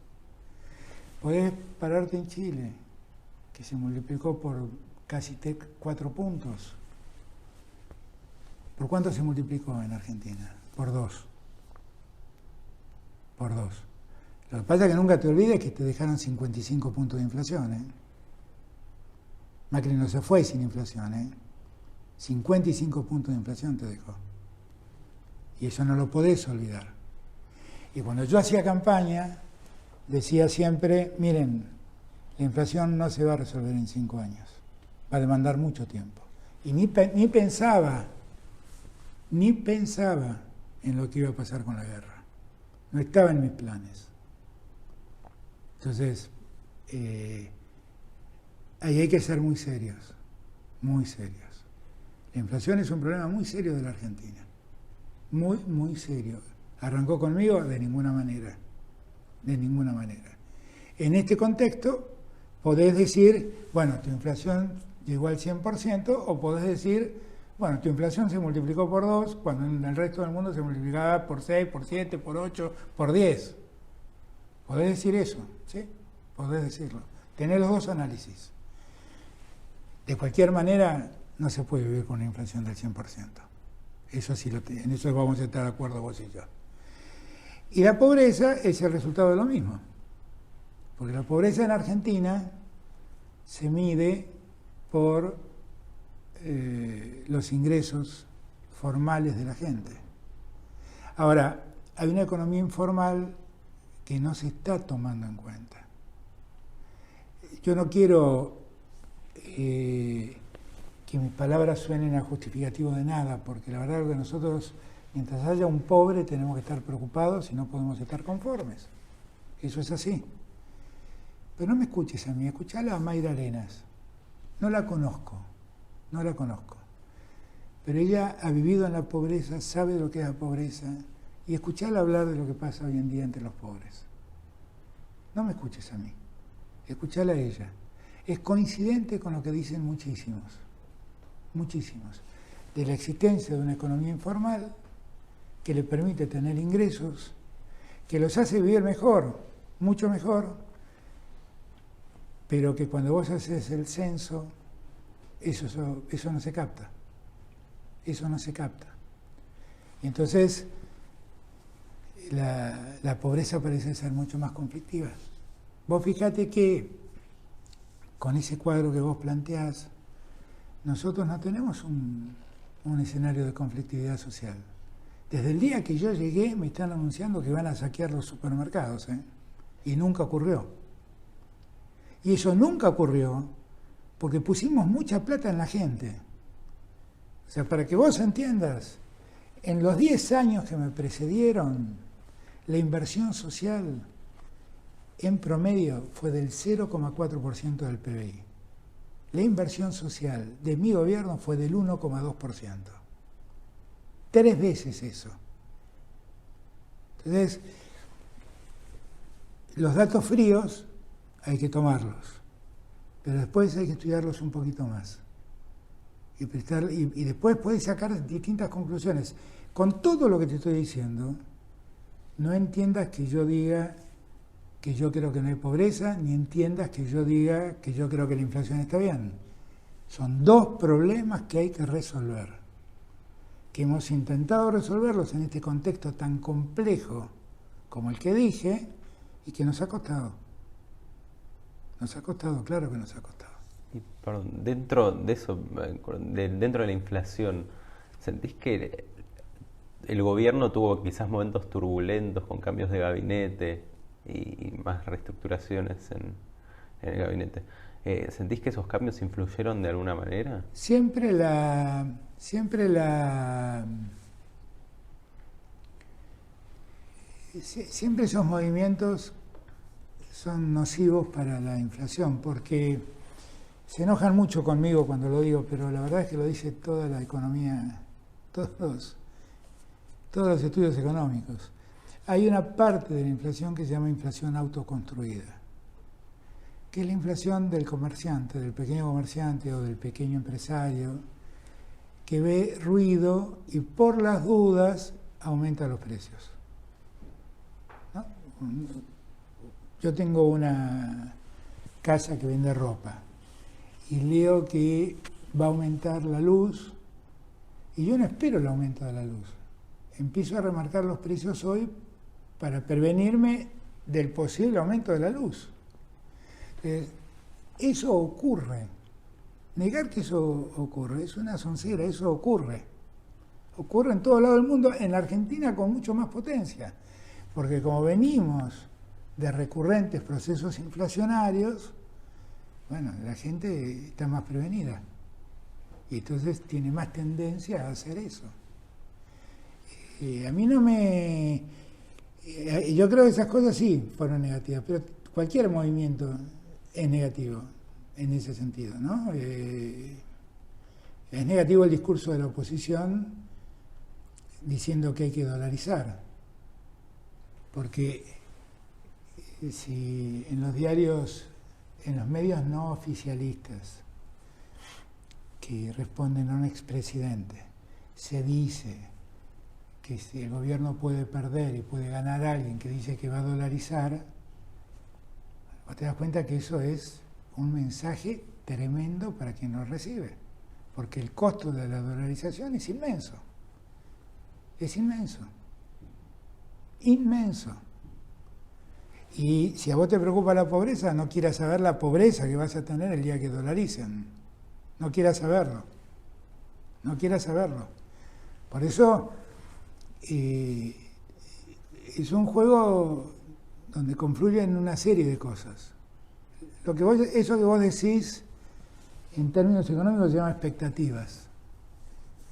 Podés pararte en Chile, que se multiplicó por casi 4 puntos. ¿Por cuánto se multiplicó en Argentina? Por 2. Por 2. Lo que pasa es que nunca te olvides que te dejaron 55 puntos de inflación, ¿eh? Macri no se fue sin inflación, ¿eh? 55 puntos de inflación te dejó. Y eso no lo podés olvidar. Y cuando yo hacía campaña, decía siempre, miren, la inflación no se va a resolver en 5 años. Va a demandar mucho tiempo. Y ni pensaba en lo que iba a pasar con la guerra. No estaba en mis planes. Entonces, ahí hay que ser muy serios, muy serios. La inflación es un problema muy serio de la Argentina. Muy, muy serio. ¿Arrancó conmigo? De ninguna manera. De ninguna manera. En este contexto, podés decir, bueno, tu inflación llegó al 100%, o podés decir, bueno, tu inflación se multiplicó por 2, cuando en el resto del mundo se multiplicaba por 6, por 7, por 8, por 10. Podés decir eso, ¿sí? Podés decirlo. Tenés los dos análisis. De cualquier manera, no se puede vivir con una inflación del 100%. Eso sí, en eso vamos a estar de acuerdo vos y yo. Y la pobreza es el resultado de lo mismo. Porque la pobreza en Argentina se mide por los ingresos formales de la gente. Ahora, hay una economía informal que no se está tomando en cuenta. Yo no quiero que mis palabras suenen a justificativo de nada, porque la verdad es que nosotros, mientras haya un pobre, tenemos que estar preocupados y no podemos estar conformes. Eso es así. Pero no me escuches a mí, escuchala a Mayra Arenas. No la conozco. Pero ella ha vivido en la pobreza, sabe lo que es la pobreza, y escuchala hablar de lo que pasa hoy en día entre los pobres. No me escuches a mí, escuchala a ella. Es coincidente con lo que dicen muchísimos, de la existencia de una economía informal que le permite tener ingresos, que los hace vivir mejor, mucho mejor, pero que cuando vos haces el censo, eso no se capta. Eso no se capta. Y entonces la pobreza parece ser mucho más conflictiva. Vos fíjate que con ese cuadro que vos planteás, nosotros no tenemos un escenario de conflictividad social. Desde el día que yo llegué me están anunciando que van a saquear los supermercados, ¿eh? Y nunca ocurrió. Y eso nunca ocurrió porque pusimos mucha plata en la gente. O sea, para que vos entiendas, en los 10 años que me precedieron, la inversión social en promedio fue del 0,4% del PBI. La inversión social de mi gobierno fue del 1,2%. 3 veces eso. Entonces, los datos fríos hay que tomarlos, pero después hay que estudiarlos un poquito más. Y después puedes sacar distintas conclusiones. Con todo lo que te estoy diciendo, no entiendas que yo diga que yo creo que no hay pobreza, ni entiendas que yo diga que yo creo que la inflación está bien. Son 2 problemas que hay que resolver, que hemos intentado resolverlos en este contexto tan complejo como el que dije, y que nos ha costado. Nos ha costado, claro que nos ha costado. Y, perdón, dentro de eso, dentro de la inflación, ¿sentís que el gobierno tuvo quizás momentos turbulentos con cambios de gabinete y más reestructuraciones en el gabinete? ¿Sentís que esos cambios influyeron de alguna manera? Siempre esos movimientos son nocivos para la inflación, porque se enojan mucho conmigo cuando lo digo, pero la verdad es que lo dice toda la economía, todos los estudios económicos. Hay una parte de la inflación que se llama inflación autoconstruida, que es la inflación del comerciante, del pequeño comerciante o del pequeño empresario, que ve ruido y por las dudas aumenta los precios, ¿no? Yo tengo una casa que vende ropa y leo que va a aumentar la luz y yo no espero el aumento de la luz. Empiezo a remarcar los precios hoy para prevenirme del posible aumento de la luz. Eso ocurre. Negar que eso ocurre es una soncera, eso ocurre. Ocurre en todo lado del mundo, en la Argentina con mucho más potencia, porque como venimos de recurrentes procesos inflacionarios, bueno, la gente está más prevenida y entonces tiene más tendencia a hacer eso. A mí no me... yo creo que esas cosas sí fueron negativas, pero cualquier movimiento es negativo en ese sentido, ¿no? Es negativo el discurso de la oposición diciendo que hay que dolarizar, porque si en los diarios, en los medios no oficialistas que responden a un expresidente, se dice que si el gobierno puede perder y puede ganar a alguien que dice que va a dolarizar, vos te das cuenta que eso es un mensaje tremendo para quien lo recibe, porque el costo de la dolarización es inmenso. Es inmenso. Inmenso. Y si a vos te preocupa la pobreza, no quieras saber la pobreza que vas a tener el día que dolaricen. No quieras saberlo. No quieras saberlo. Por eso es un juego donde confluyen una serie de cosas. Eso que vos decís en términos económicos se llama expectativas.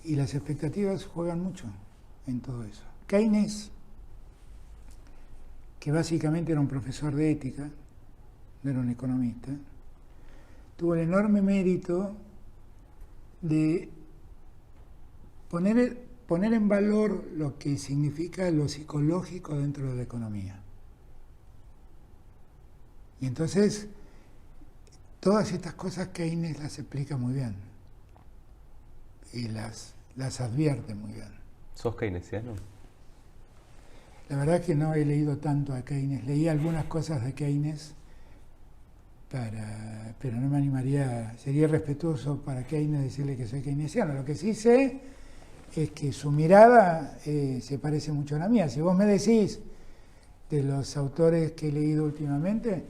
Y las expectativas juegan mucho en todo eso. Keynes, que básicamente era un profesor de ética, no era un economista, tuvo el enorme mérito de poner en valor lo que significa lo psicológico dentro de la economía. Y entonces, todas estas cosas Keynes las explica muy bien y las advierte muy bien. ¿Sos keynesiano? La verdad es que no he leído tanto a Keynes. Leí algunas cosas de Keynes, pero no me animaría, sería irrespetuoso para Keynes decirle que soy keynesiano. Lo que sí sé es que su mirada se parece mucho a la mía. Si vos me decís de los autores que he leído últimamente,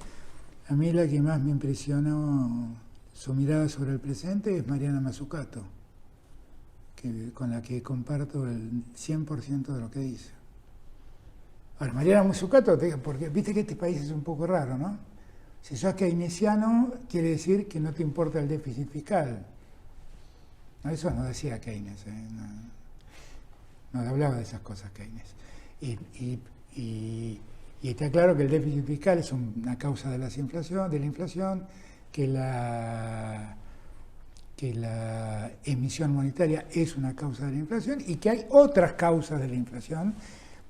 a mí la que más me impresionó su mirada sobre el presente es Mariana Mazzucato, con la que comparto el 100% de lo que dice. Ahora, Mariana Mazzucato, porque viste que este país es un poco raro, ¿no? Si sos keynesiano, quiere decir que no te importa el déficit fiscal. No, eso no decía Keynes, no hablaba de esas cosas Keynes. Y está claro que el déficit fiscal es una causa de la inflación, que la emisión monetaria es una causa de la inflación y que hay otras causas de la inflación.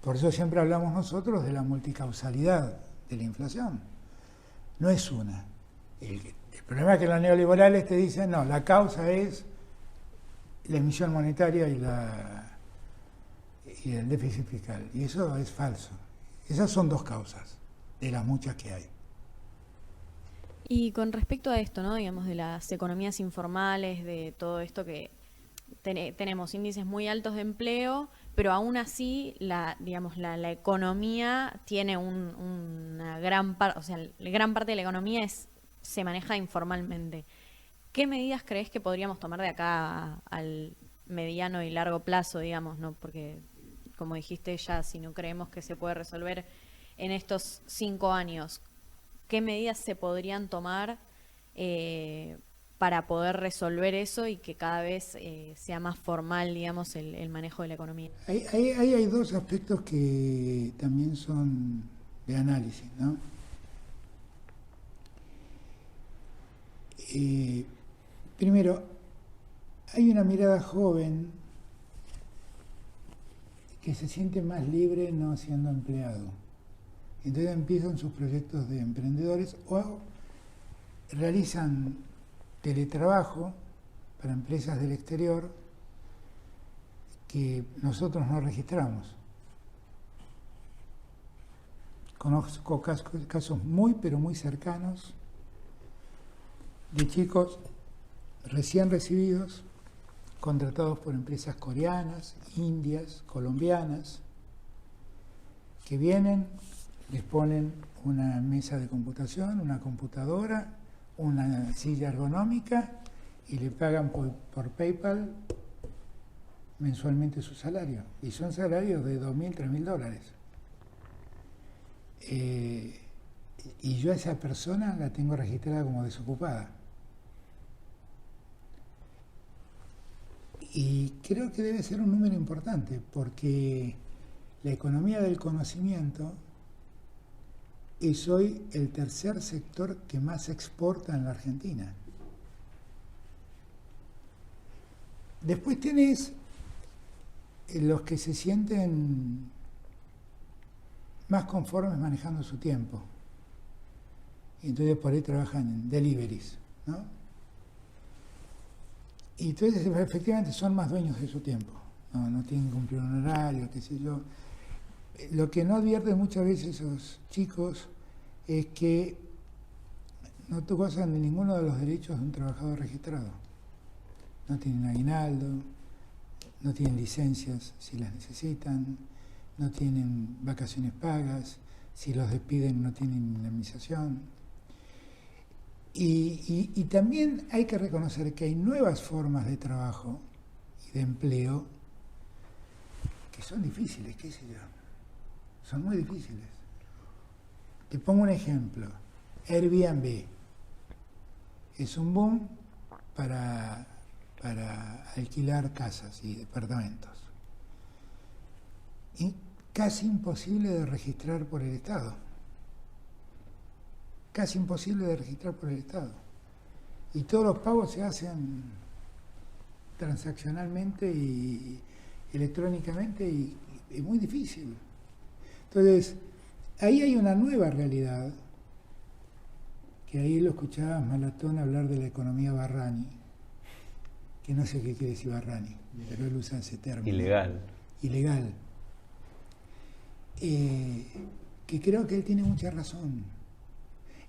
Por eso siempre hablamos nosotros de la multicausalidad de la inflación. No es una. El problema es que los neoliberales te dicen, no, la causa es la emisión monetaria y el déficit fiscal. Y eso es falso. Esas son dos causas de las muchas que hay. Y con respecto a esto, ¿no? Digamos, de las economías informales, de todo esto que tenemos índices muy altos de empleo, pero aún así digamos, la economía tiene una gran parte, o sea, la gran parte de la economía se maneja informalmente. ¿Qué medidas crees que podríamos tomar de acá al mediano y largo plazo, digamos, ¿no? Porque, como dijiste ya, si no creemos que se puede resolver en estos 5 años, ¿qué medidas se podrían tomar para poder resolver eso y que cada vez sea más formal, digamos, el manejo de la economía? Ahí hay dos aspectos que también son de análisis, ¿no? Primero, hay una mirada joven que se siente más libre no siendo empleado. Entonces empiezan sus proyectos de emprendedores o realizan teletrabajo para empresas del exterior que nosotros no registramos. Conozco casos muy, pero muy cercanos de chicos recién recibidos, contratados por empresas coreanas, indias, colombianas, que vienen, les ponen una mesa de computación, una computadora, una silla ergonómica y le pagan por PayPal mensualmente su salario. Y son salarios de $2.000, $3.000. Y yo a esa persona la tengo registrada como desocupada. Y creo que debe ser un número importante, porque la economía del conocimiento es hoy el tercer sector que más exporta en la Argentina. Después tenés los que se sienten más conformes manejando su tiempo. Y entonces por ahí trabajan en deliveries, ¿no? Y entonces efectivamente son más dueños de su tiempo. No tienen que cumplir un horario, qué sé yo. Lo que no advierten muchas veces esos chicos es que no gozan de ninguno de los derechos de un trabajador registrado. No tienen aguinaldo, no tienen licencias si las necesitan, no tienen vacaciones pagas, si los despiden no tienen indemnización. Y también hay que reconocer que hay nuevas formas de trabajo y de empleo que son difíciles, qué sé yo. Son muy difíciles. Te pongo un ejemplo. Airbnb es un boom para alquilar casas y departamentos. Y casi imposible de registrar por el Estado. Casi imposible de registrar por el Estado. Y todos los pagos se hacen transaccionalmente y electrónicamente y es muy difícil. Entonces, ahí hay una nueva realidad, que ahí lo escuchaba Malatón hablar de la economía Barrani, que no sé qué quiere decir Barrani, pero él usa ese término. Ilegal. Que creo que él tiene mucha razón.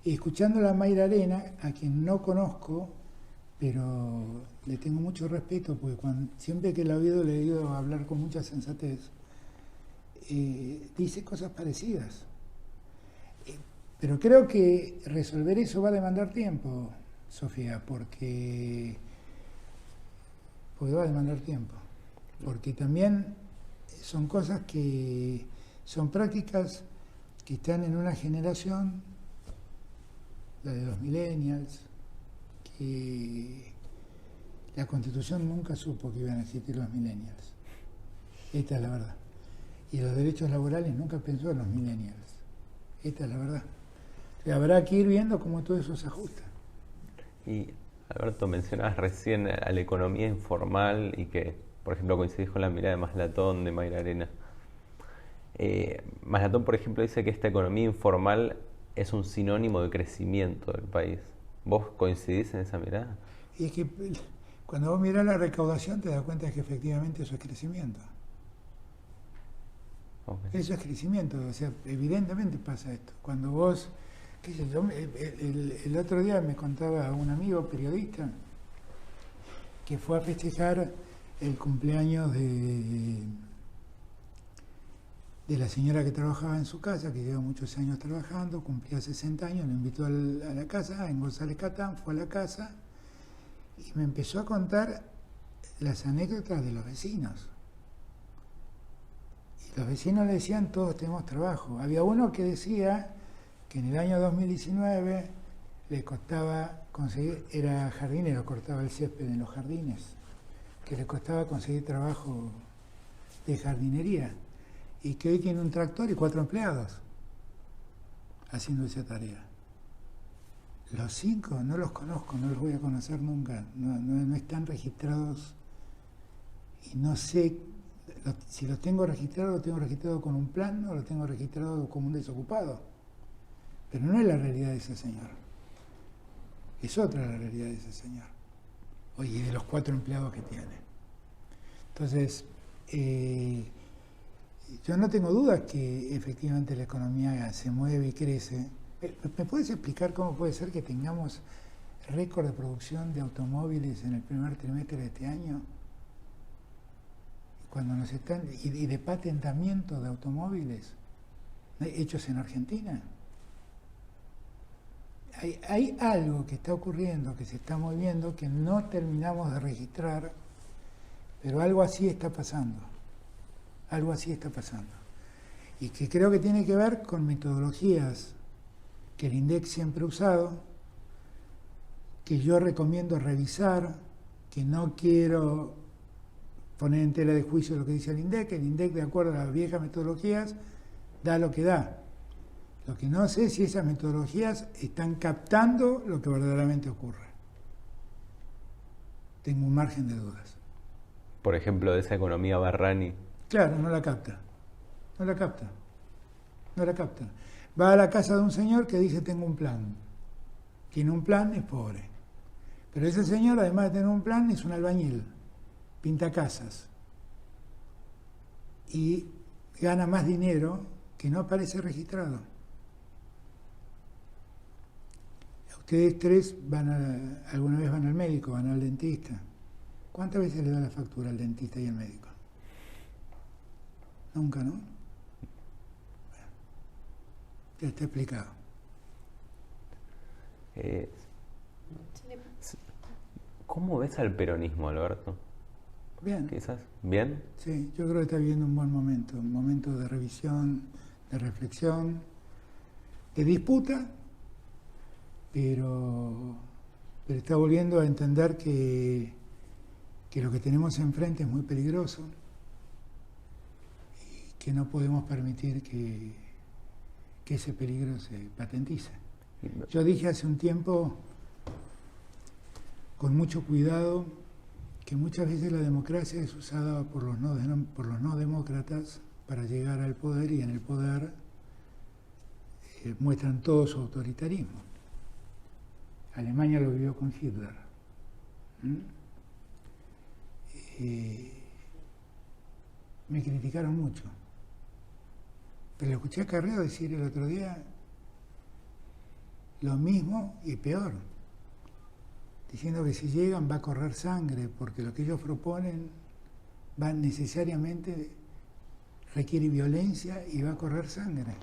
Y escuchando a Mayra Arena, a quien no conozco, pero le tengo mucho respeto, porque siempre que la he oído hablar con mucha sensatez, dice cosas parecidas. Pero creo que resolver eso va a demandar tiempo, Sofía, porque va a demandar tiempo. Porque también son cosas que son prácticas que están en una generación, la de los millennials, que la Constitución nunca supo que iban a existir los millennials. Esta es la verdad. Y los derechos laborales nunca pensó en los millennials. Esta es la verdad. Habrá que ir viendo cómo todo eso se ajusta. Y Alberto, mencionabas recién a la economía informal y que, por ejemplo, coincidís con la mirada de Maslatón, de Mayra Arena. Maslatón, por ejemplo, dice que esta economía informal es un sinónimo de crecimiento del país. ¿Vos coincidís en esa mirada? Y es que cuando vos mirás la recaudación te das cuenta de que efectivamente eso es crecimiento. Okay. Eso es crecimiento, o sea, evidentemente pasa esto. Cuando vos, qué sé yo, el otro día me contaba un amigo periodista que fue a festejar el cumpleaños de de la señora que trabajaba en su casa, que lleva muchos años trabajando, cumplía 60 años, lo invitó a la casa, en González Catán, fue a la casa y me empezó a contar las anécdotas de los vecinos. Y los vecinos le decían, todos tenemos trabajo. Había uno que decía que en el año 2019 le costaba conseguir, era jardinero, cortaba el césped en los jardines, que le costaba conseguir trabajo de jardinería, y que hoy tiene un tractor y 4 empleados haciendo esa tarea. Los 5 no los conozco, no los voy a conocer nunca, no están registrados y no sé si los tengo registrados, lo tengo registrado con un plan o lo tengo registrado como un desocupado. Pero no es la realidad de ese señor, es otra la realidad de ese señor. Oye, de los 4 empleados que tiene. Entonces, yo no tengo dudas que efectivamente la economía se mueve y crece. ¿Me puedes explicar cómo puede ser que tengamos récord de producción de automóviles en el primer trimestre de este año? Cuando nos están, y de patentamiento de automóviles hechos en Argentina. Hay algo que está ocurriendo, que se está moviendo, que no terminamos de registrar, pero algo así está pasando. Algo así está pasando. Y que creo que tiene que ver con metodologías que el INDEC siempre ha usado, que yo recomiendo revisar, que no quiero poner en tela de juicio lo que dice el INDEC. El INDEC, de acuerdo a las viejas metodologías, da lo que da. Lo que no sé es si esas metodologías están captando lo que verdaderamente ocurre. Tengo un margen de dudas. Por ejemplo, de esa economía Barrani. Claro, no la capta. No la capta. No la capta. Va a la casa de un señor que dice tengo un plan. Tiene un plan, es pobre. Pero ese señor, además de tener un plan, es un albañil. Pinta casas. Y gana más dinero que no aparece registrado. Ustedes 3 alguna vez van al médico, van al dentista. ¿Cuántas veces le da la factura al dentista y al médico? Nunca, ¿no? Bueno, ya está explicado. ¿Cómo ves al peronismo, Alberto? Bien. ¿Quizás? ¿Bien? Sí, yo creo que está viviendo un buen momento, un momento de revisión, de reflexión, de disputa, pero está volviendo a entender que lo que tenemos enfrente es muy peligroso y que no podemos permitir que ese peligro se patentice. Yo dije hace un tiempo, con mucho cuidado, que muchas veces la democracia es usada por los no demócratas para llegar al poder, y en el poder muestran todo su autoritarismo. Alemania lo vivió con Hitler. Me criticaron mucho. Pero lo escuché a Carrero decir el otro día lo mismo y peor. Diciendo que si llegan va a correr sangre, porque lo que ellos proponen va necesariamente, requiere violencia y va a correr sangre.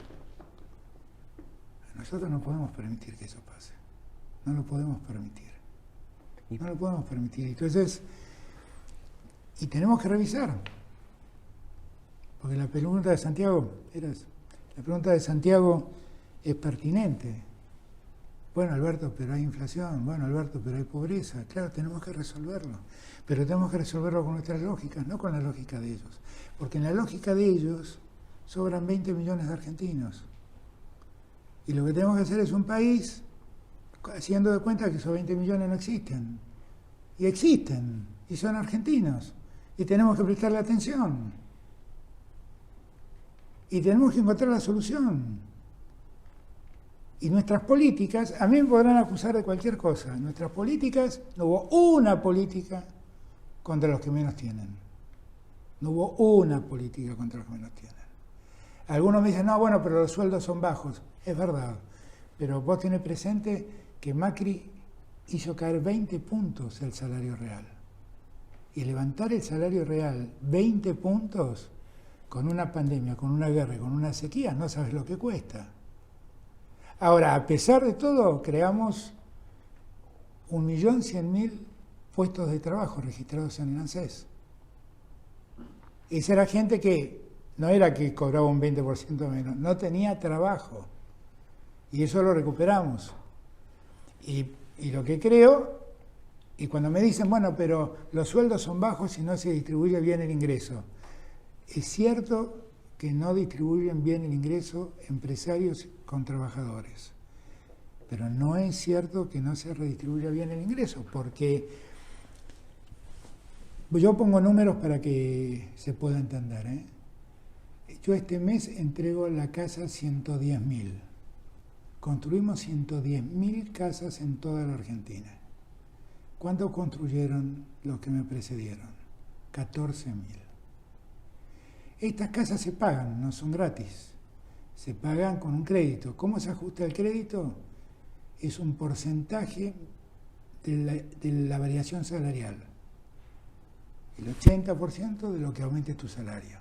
Nosotros no podemos permitir que eso pase. No lo podemos permitir. No lo podemos permitir. Entonces, y tenemos que revisar. Porque la pregunta de Santiago es pertinente. Bueno, Alberto, pero hay inflación. Bueno, Alberto, pero hay pobreza. Claro, tenemos que resolverlo. Pero tenemos que resolverlo con nuestras lógicas, no con la lógica de ellos. Porque en la lógica de ellos sobran 20 millones de argentinos. Y lo que tenemos que hacer es un país haciendo de cuenta que esos 20 millones no existen. Y existen. Y son argentinos. Y tenemos que prestarle atención. Y tenemos que encontrar la solución. Y nuestras políticas, a mí me podrán acusar de cualquier cosa, nuestras políticas, no hubo una política contra los que menos tienen. No hubo una política contra los que menos tienen. Algunos me dicen, no, bueno, pero los sueldos son bajos. Es verdad, pero vos tenés presente que Macri hizo caer 20 puntos el salario real. Y levantar el salario real 20 puntos con una pandemia, con una guerra y con una sequía, no sabes lo que cuesta. Ahora, a pesar de todo, creamos 1.100.000 puestos de trabajo registrados en el ANSES. Esa era gente que no era que cobraba un 20% menos, no tenía trabajo. Y eso lo recuperamos. Y lo que creo, y cuando me dicen, bueno, pero los sueldos son bajos y no se distribuye bien el ingreso. Es cierto que no distribuyen bien el ingreso empresarios con trabajadores. Pero no es cierto que no se redistribuya bien el ingreso, porque yo pongo números para que se pueda entender, ¿eh? Yo este mes entrego la casa 110.000. Construimos 110.000 casas en toda la Argentina. ¿Cuánto construyeron los que me precedieron? 14.000. Estas casas se pagan, no son gratis. Se pagan con un crédito. ¿Cómo se ajusta el crédito? Es un porcentaje de la variación salarial. El 80% de lo que aumente tu salario.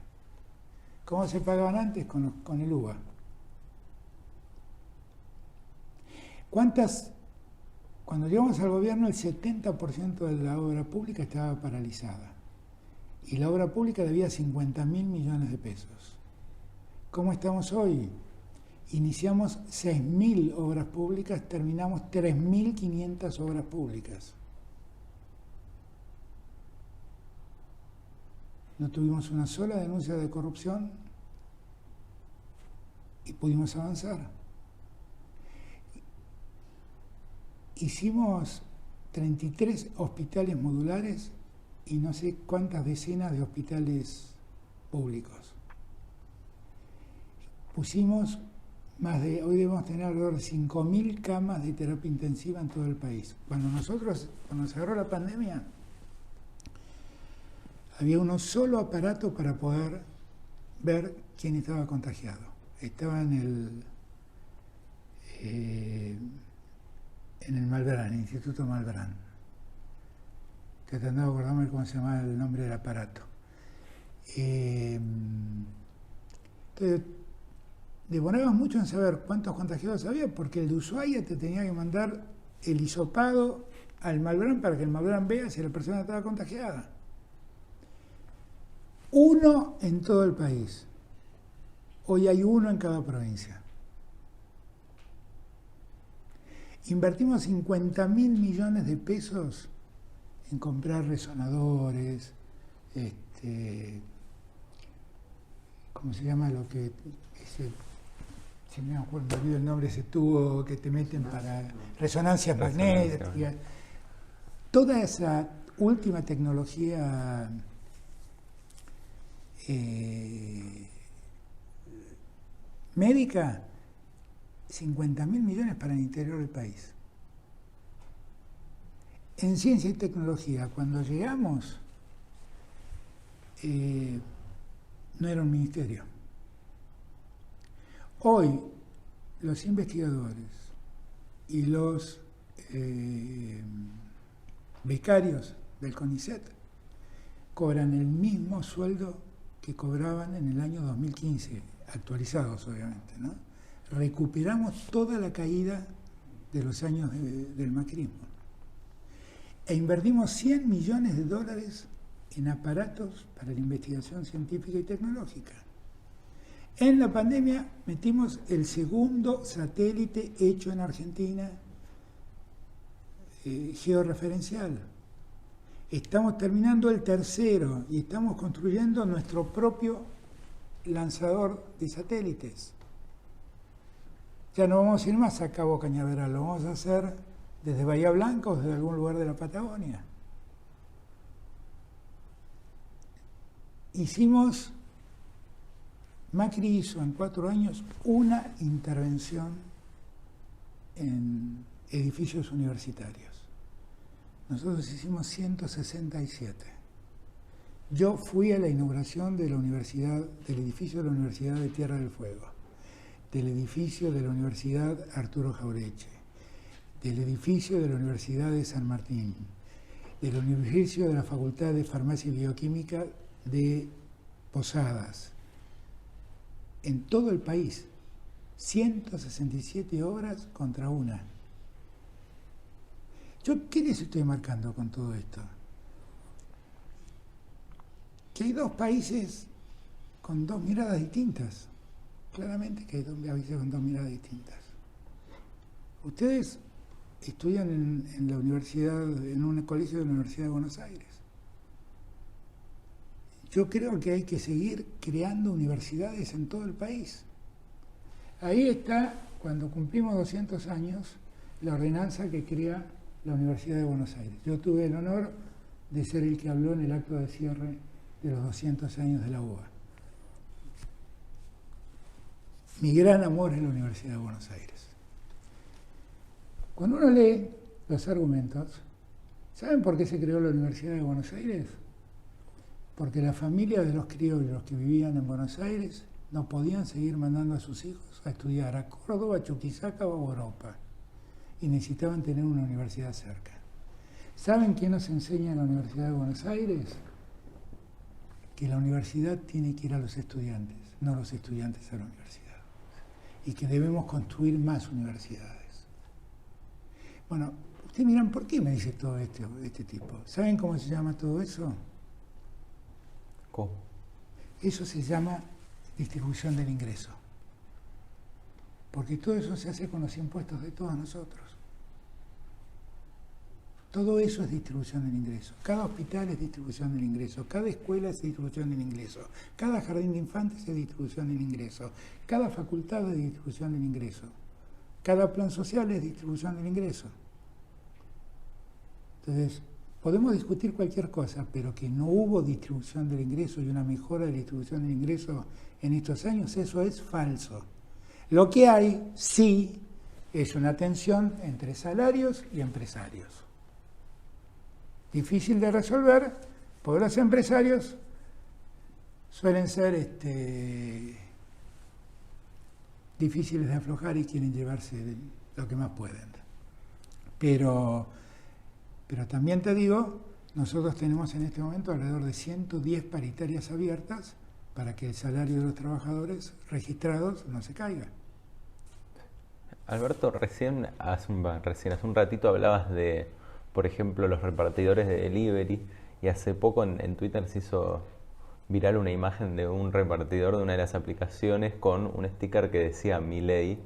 ¿Cómo se pagaban antes? Con el UVA. Cuando llegamos al gobierno, el 70% de la obra pública estaba paralizada. Y la obra pública debía 50.000 millones de pesos. ¿Cómo estamos hoy? Iniciamos 6.000 obras públicas, terminamos 3.500 obras públicas. No tuvimos una sola denuncia de corrupción y pudimos avanzar. Hicimos 33 hospitales modulares y no sé cuántas decenas de hospitales públicos. Pusimos hoy debemos tener alrededor de 5.000 camas de terapia intensiva en todo el país. Cuando se agarró la pandemia, había uno solo aparato para poder ver quién estaba contagiado. Estaba en el Malbrán, el Instituto Malbrán. Que tratando de acordarme cómo se llamaba el nombre del aparato. Entonces, demorabas mucho en saber cuántos contagiados había, porque el de Ushuaia te tenía que mandar el hisopado al Malbrán para que el Malbrán vea si la persona estaba contagiada. Uno en todo el país. Hoy hay uno en cada provincia. Invertimos 50.000 millones de pesos en comprar resonadores, ¿cómo se llama lo que si me acuerdo, me olvido el nombre, ese tubo que te meten para resonancias magnéticas? Toda esa última tecnología médica, 50.000 millones para el interior del país. En ciencia y tecnología, cuando llegamos, no era un ministerio. Hoy, los investigadores y los becarios del CONICET cobran el mismo sueldo que cobraban en el año 2015, actualizados obviamente, ¿no? Recuperamos toda la caída de los años del macrismo. E invertimos 100 millones de dólares en aparatos para la investigación científica y tecnológica. En la pandemia metimos el segundo satélite hecho en Argentina, georreferencial. Estamos terminando el tercero y estamos construyendo nuestro propio lanzador de satélites. Ya no vamos a ir más a Cabo Cañaveral, lo vamos a hacer desde Bahía Blanca o desde algún lugar de la Patagonia. Macri hizo en 4 años una intervención en edificios universitarios. Nosotros hicimos 167. Yo fui a la inauguración de la universidad, del edificio de la Universidad de Tierra del Fuego, del edificio de la Universidad Arturo Jaureche, del edificio de la Universidad de San Martín, del edificio de la Facultad de Farmacia y Bioquímica de Posadas, en todo el país. 167 obras contra una. ¿Qué les estoy marcando con todo esto? Que hay dos países con dos miradas distintas. Claramente que hay dos países con dos miradas distintas. Ustedes estudian en la universidad, en un colegio de la Universidad de Buenos Aires. Yo creo que hay que seguir creando universidades en todo el país. Ahí está, cuando cumplimos 200 años, la ordenanza que crea la Universidad de Buenos Aires. Yo tuve el honor de ser el que habló en el acto de cierre de los 200 años de la UBA. Mi gran amor es la Universidad de Buenos Aires. Cuando uno lee los argumentos, ¿saben por qué se creó la Universidad de Buenos Aires? Porque la familia de los criollos que vivían en Buenos Aires no podían seguir mandando a sus hijos a estudiar a Córdoba, Chuquisaca o Europa, y necesitaban tener una universidad cerca. ¿Saben qué nos enseña en la Universidad de Buenos Aires? Que la universidad tiene que ir a los estudiantes, no los estudiantes a la universidad, y que debemos construir más universidades. Bueno, ustedes miran, ¿por qué me dice todo este tipo? ¿Saben cómo se llama todo eso? ¿Cómo? Eso se llama distribución del ingreso. Porque todo eso se hace con los impuestos de todos nosotros. Todo eso es distribución del ingreso. Cada hospital es distribución del ingreso. Cada escuela es distribución del ingreso. Cada jardín de infantes es distribución del ingreso. Cada facultad es distribución del ingreso. Cada plan social es distribución del ingreso. Entonces, podemos discutir cualquier cosa, pero que no hubo distribución del ingreso y una mejora de la distribución del ingreso en estos años, eso es falso. Lo que hay, sí, es una tensión entre salarios y empresarios. Difícil de resolver, porque los empresarios suelen ser difíciles de aflojar y quieren llevarse lo que más pueden. Pero también te digo, nosotros tenemos en este momento alrededor de 110 paritarias abiertas para que el salario de los trabajadores registrados no se caiga. Alberto, recién hace un ratito hablabas de, por ejemplo, los repartidores de delivery, y hace poco en Twitter se hizo viral una imagen de un repartidor de una de las aplicaciones con un sticker que decía Milei,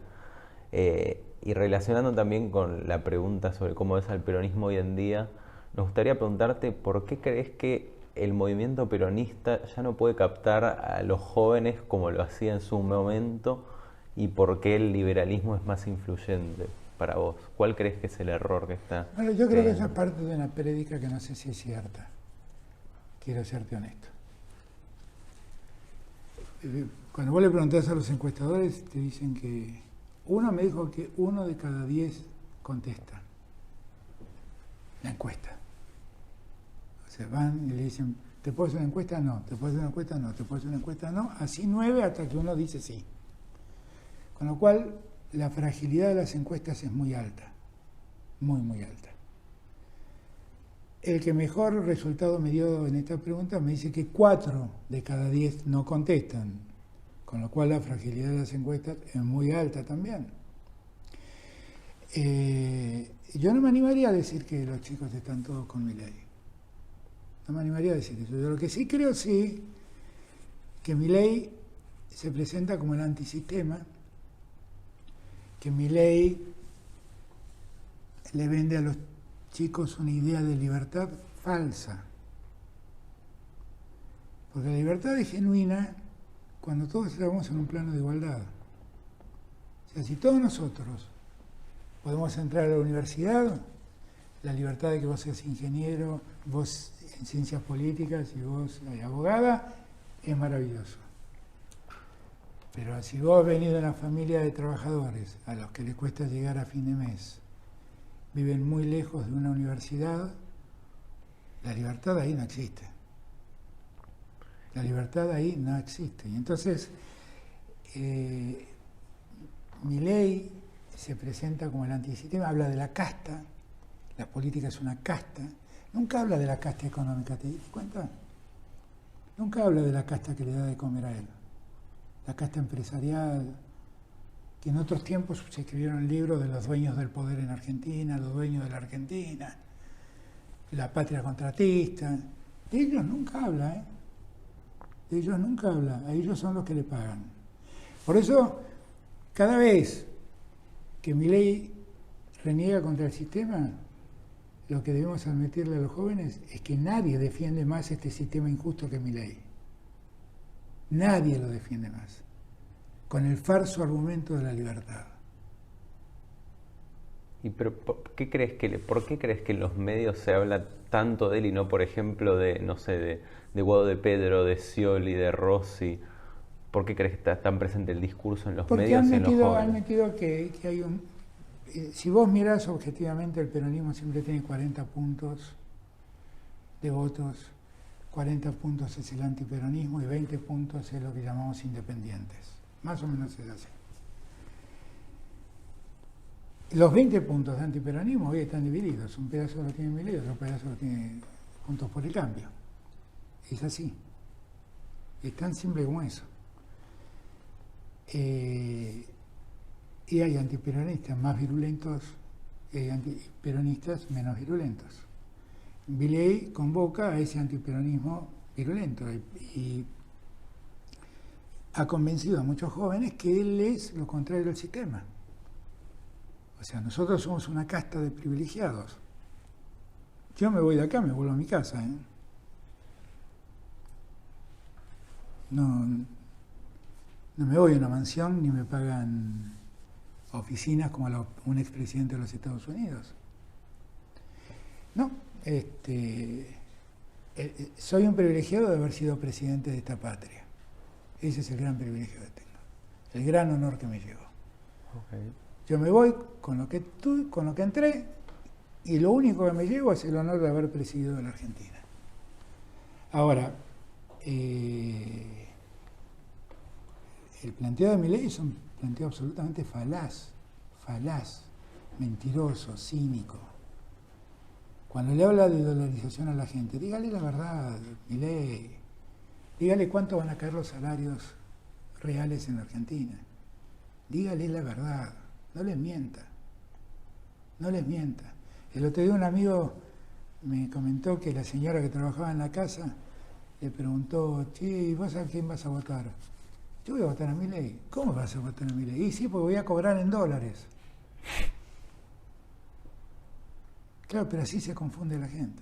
y relacionando también con la pregunta sobre cómo ves al peronismo hoy en día, nos gustaría preguntarte por qué crees que el movimiento peronista ya no puede captar a los jóvenes como lo hacía en su momento, y por qué el liberalismo es más influyente para vos. ¿Cuál crees que es el error que está? Bueno, yo creo que esa es parte de una prédica que no sé si es cierta. Quiero serte honesto. Cuando vos le preguntás a los encuestadores, te dicen que... Uno me dijo que 1 de cada 10 contesta la encuesta. O sea, van y le dicen, ¿te puedo hacer una encuesta? No. ¿Te puedo hacer una encuesta? No. ¿Te puedo hacer una encuesta? No. Así 9 hasta que uno dice sí. Con lo cual, la fragilidad de las encuestas es muy alta. Muy, muy alta. El que mejor resultado me dio en esta pregunta me dice que 4 de cada 10 no contestan. Con lo cual la fragilidad de las encuestas es muy alta también. Yo no me animaría a decir que los chicos están todos con Milei. No me animaría a decir eso. Yo lo que sí creo, sí, que Milei se presenta como el antisistema, que Milei le vende a los chicos una idea de libertad falsa. Porque la libertad es genuina cuando todos estamos en un plano de igualdad. O sea, si todos nosotros podemos entrar a la universidad, la libertad de que vos seas ingeniero, vos en ciencias políticas y vos abogada, es maravilloso. Pero si vos venís de una familia de trabajadores a los que les cuesta llegar a fin de mes, viven muy lejos de una universidad, la libertad ahí no existe. La libertad ahí no existe. Y entonces, Milei se presenta como el antisistema, habla de la casta, la política es una casta, nunca habla de la casta económica, ¿te das cuenta? Nunca habla de la casta que le da de comer a él. la casta empresarial, que en otros tiempos se escribieron libros de los dueños del poder en Argentina, los dueños de la Argentina, la patria contratista. De ellos nunca habla, ¿eh? De ellos nunca habla, a ellos son los que le pagan. Por eso, cada vez que Milei reniega contra el sistema, lo que debemos admitirle a los jóvenes es que nadie defiende más este sistema injusto que Milei. Nadie lo defiende más, con el falso argumento de la libertad. ¿Y pero por qué crees que en los medios se habla tanto de él y no, por ejemplo, de, no sé, de Guado de Pedro, de Scioli, de Rossi? ¿Por qué crees que está tan presente el discurso en los medios y en los jóvenes? Han metido que hay un... si vos mirás objetivamente, el peronismo siempre tiene 40 puntos de votos, 40 puntos es el antiperonismo y 20 puntos es lo que llamamos independientes. Más o menos es así. Los 20 puntos de antiperonismo hoy están divididos. Un pedazo lo tiene Milei, otro pedazo lo tiene Juntos por el Cambio. Es así. Es tan simple como eso. Y hay antiperonistas más virulentos y hay antiperonistas menos virulentos. Milei convoca a ese antiperonismo virulento y ha convencido a muchos jóvenes que él es lo contrario del sistema. O sea, nosotros somos una casta de privilegiados. Yo me voy de acá, me vuelvo a mi casa, ¿eh? No me voy a una mansión ni me pagan oficinas como un expresidente de los Estados Unidos. No, soy un privilegiado de haber sido presidente de esta patria. Ese es el gran privilegio que tengo, el gran honor que me llevo. Okay. Yo me voy con lo que entré, y lo único que me llevo es el honor de haber presidido la Argentina. Ahora, el planteo de Milei es un planteo absolutamente falaz, mentiroso, cínico. Cuando le habla de dolarización a la gente, dígale la verdad, Milei. Dígale cuánto van a caer los salarios reales en la Argentina. Dígale la verdad, no les mienta. No les mienta. El otro día un amigo me comentó que la señora que trabajaba en la casa le preguntó, che, ¿y vos a quién vas a votar? Yo voy a votar a Milei. ¿Cómo vas a votar a Milei? Y sí, porque voy a cobrar en dólares. Claro, pero así se confunde la gente.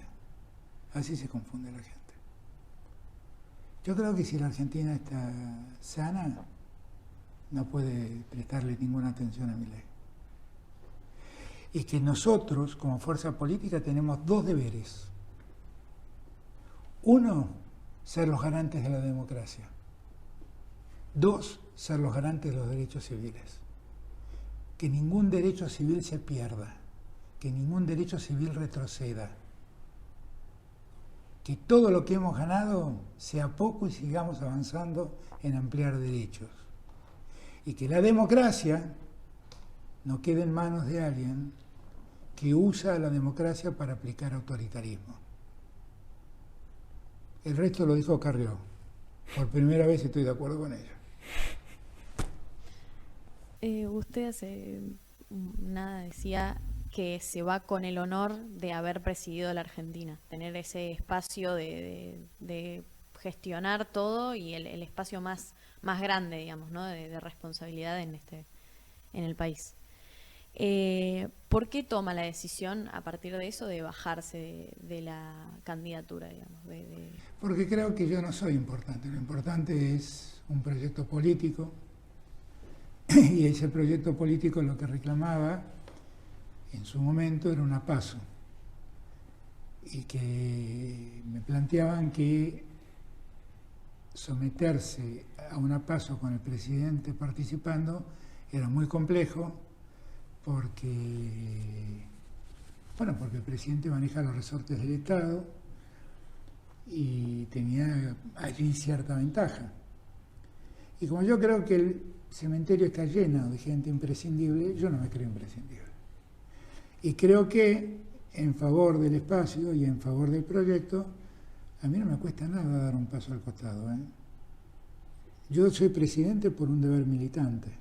Así se confunde la gente. Yo creo que si la Argentina está sana, no puede prestarle ninguna atención a Milei. Y que nosotros, como fuerza política, tenemos dos deberes. Uno, ser los garantes de la democracia. Dos, ser los garantes de los derechos civiles. Que ningún derecho civil se pierda, que ningún derecho civil retroceda. Que todo lo que hemos ganado sea poco y sigamos avanzando en ampliar derechos. Y que la democracia no quede en manos de alguien que usa la democracia para aplicar autoritarismo. El resto lo dijo Carrió. Por primera vez estoy de acuerdo con ella. Usted hace nada decía que se va con el honor de haber presidido la Argentina, tener ese espacio de gestionar todo y el espacio más grande, digamos, ¿no? de responsabilidad en el país. ¿Por qué toma la decisión a partir de eso de bajarse de la candidatura, digamos? Porque creo que yo no soy importante. Lo importante es un proyecto político y ese proyecto político lo que reclamaba en su momento era una PASO y que me planteaban que someterse a una PASO con el presidente participando era muy complejo porque el presidente maneja los resortes del Estado y tenía allí cierta ventaja. Y como yo creo que el cementerio está lleno de gente imprescindible, yo no me creo imprescindible. Y creo que en favor del espacio y en favor del proyecto, a mí no me cuesta nada dar un paso al costado, ¿eh? Yo soy presidente por un deber militante.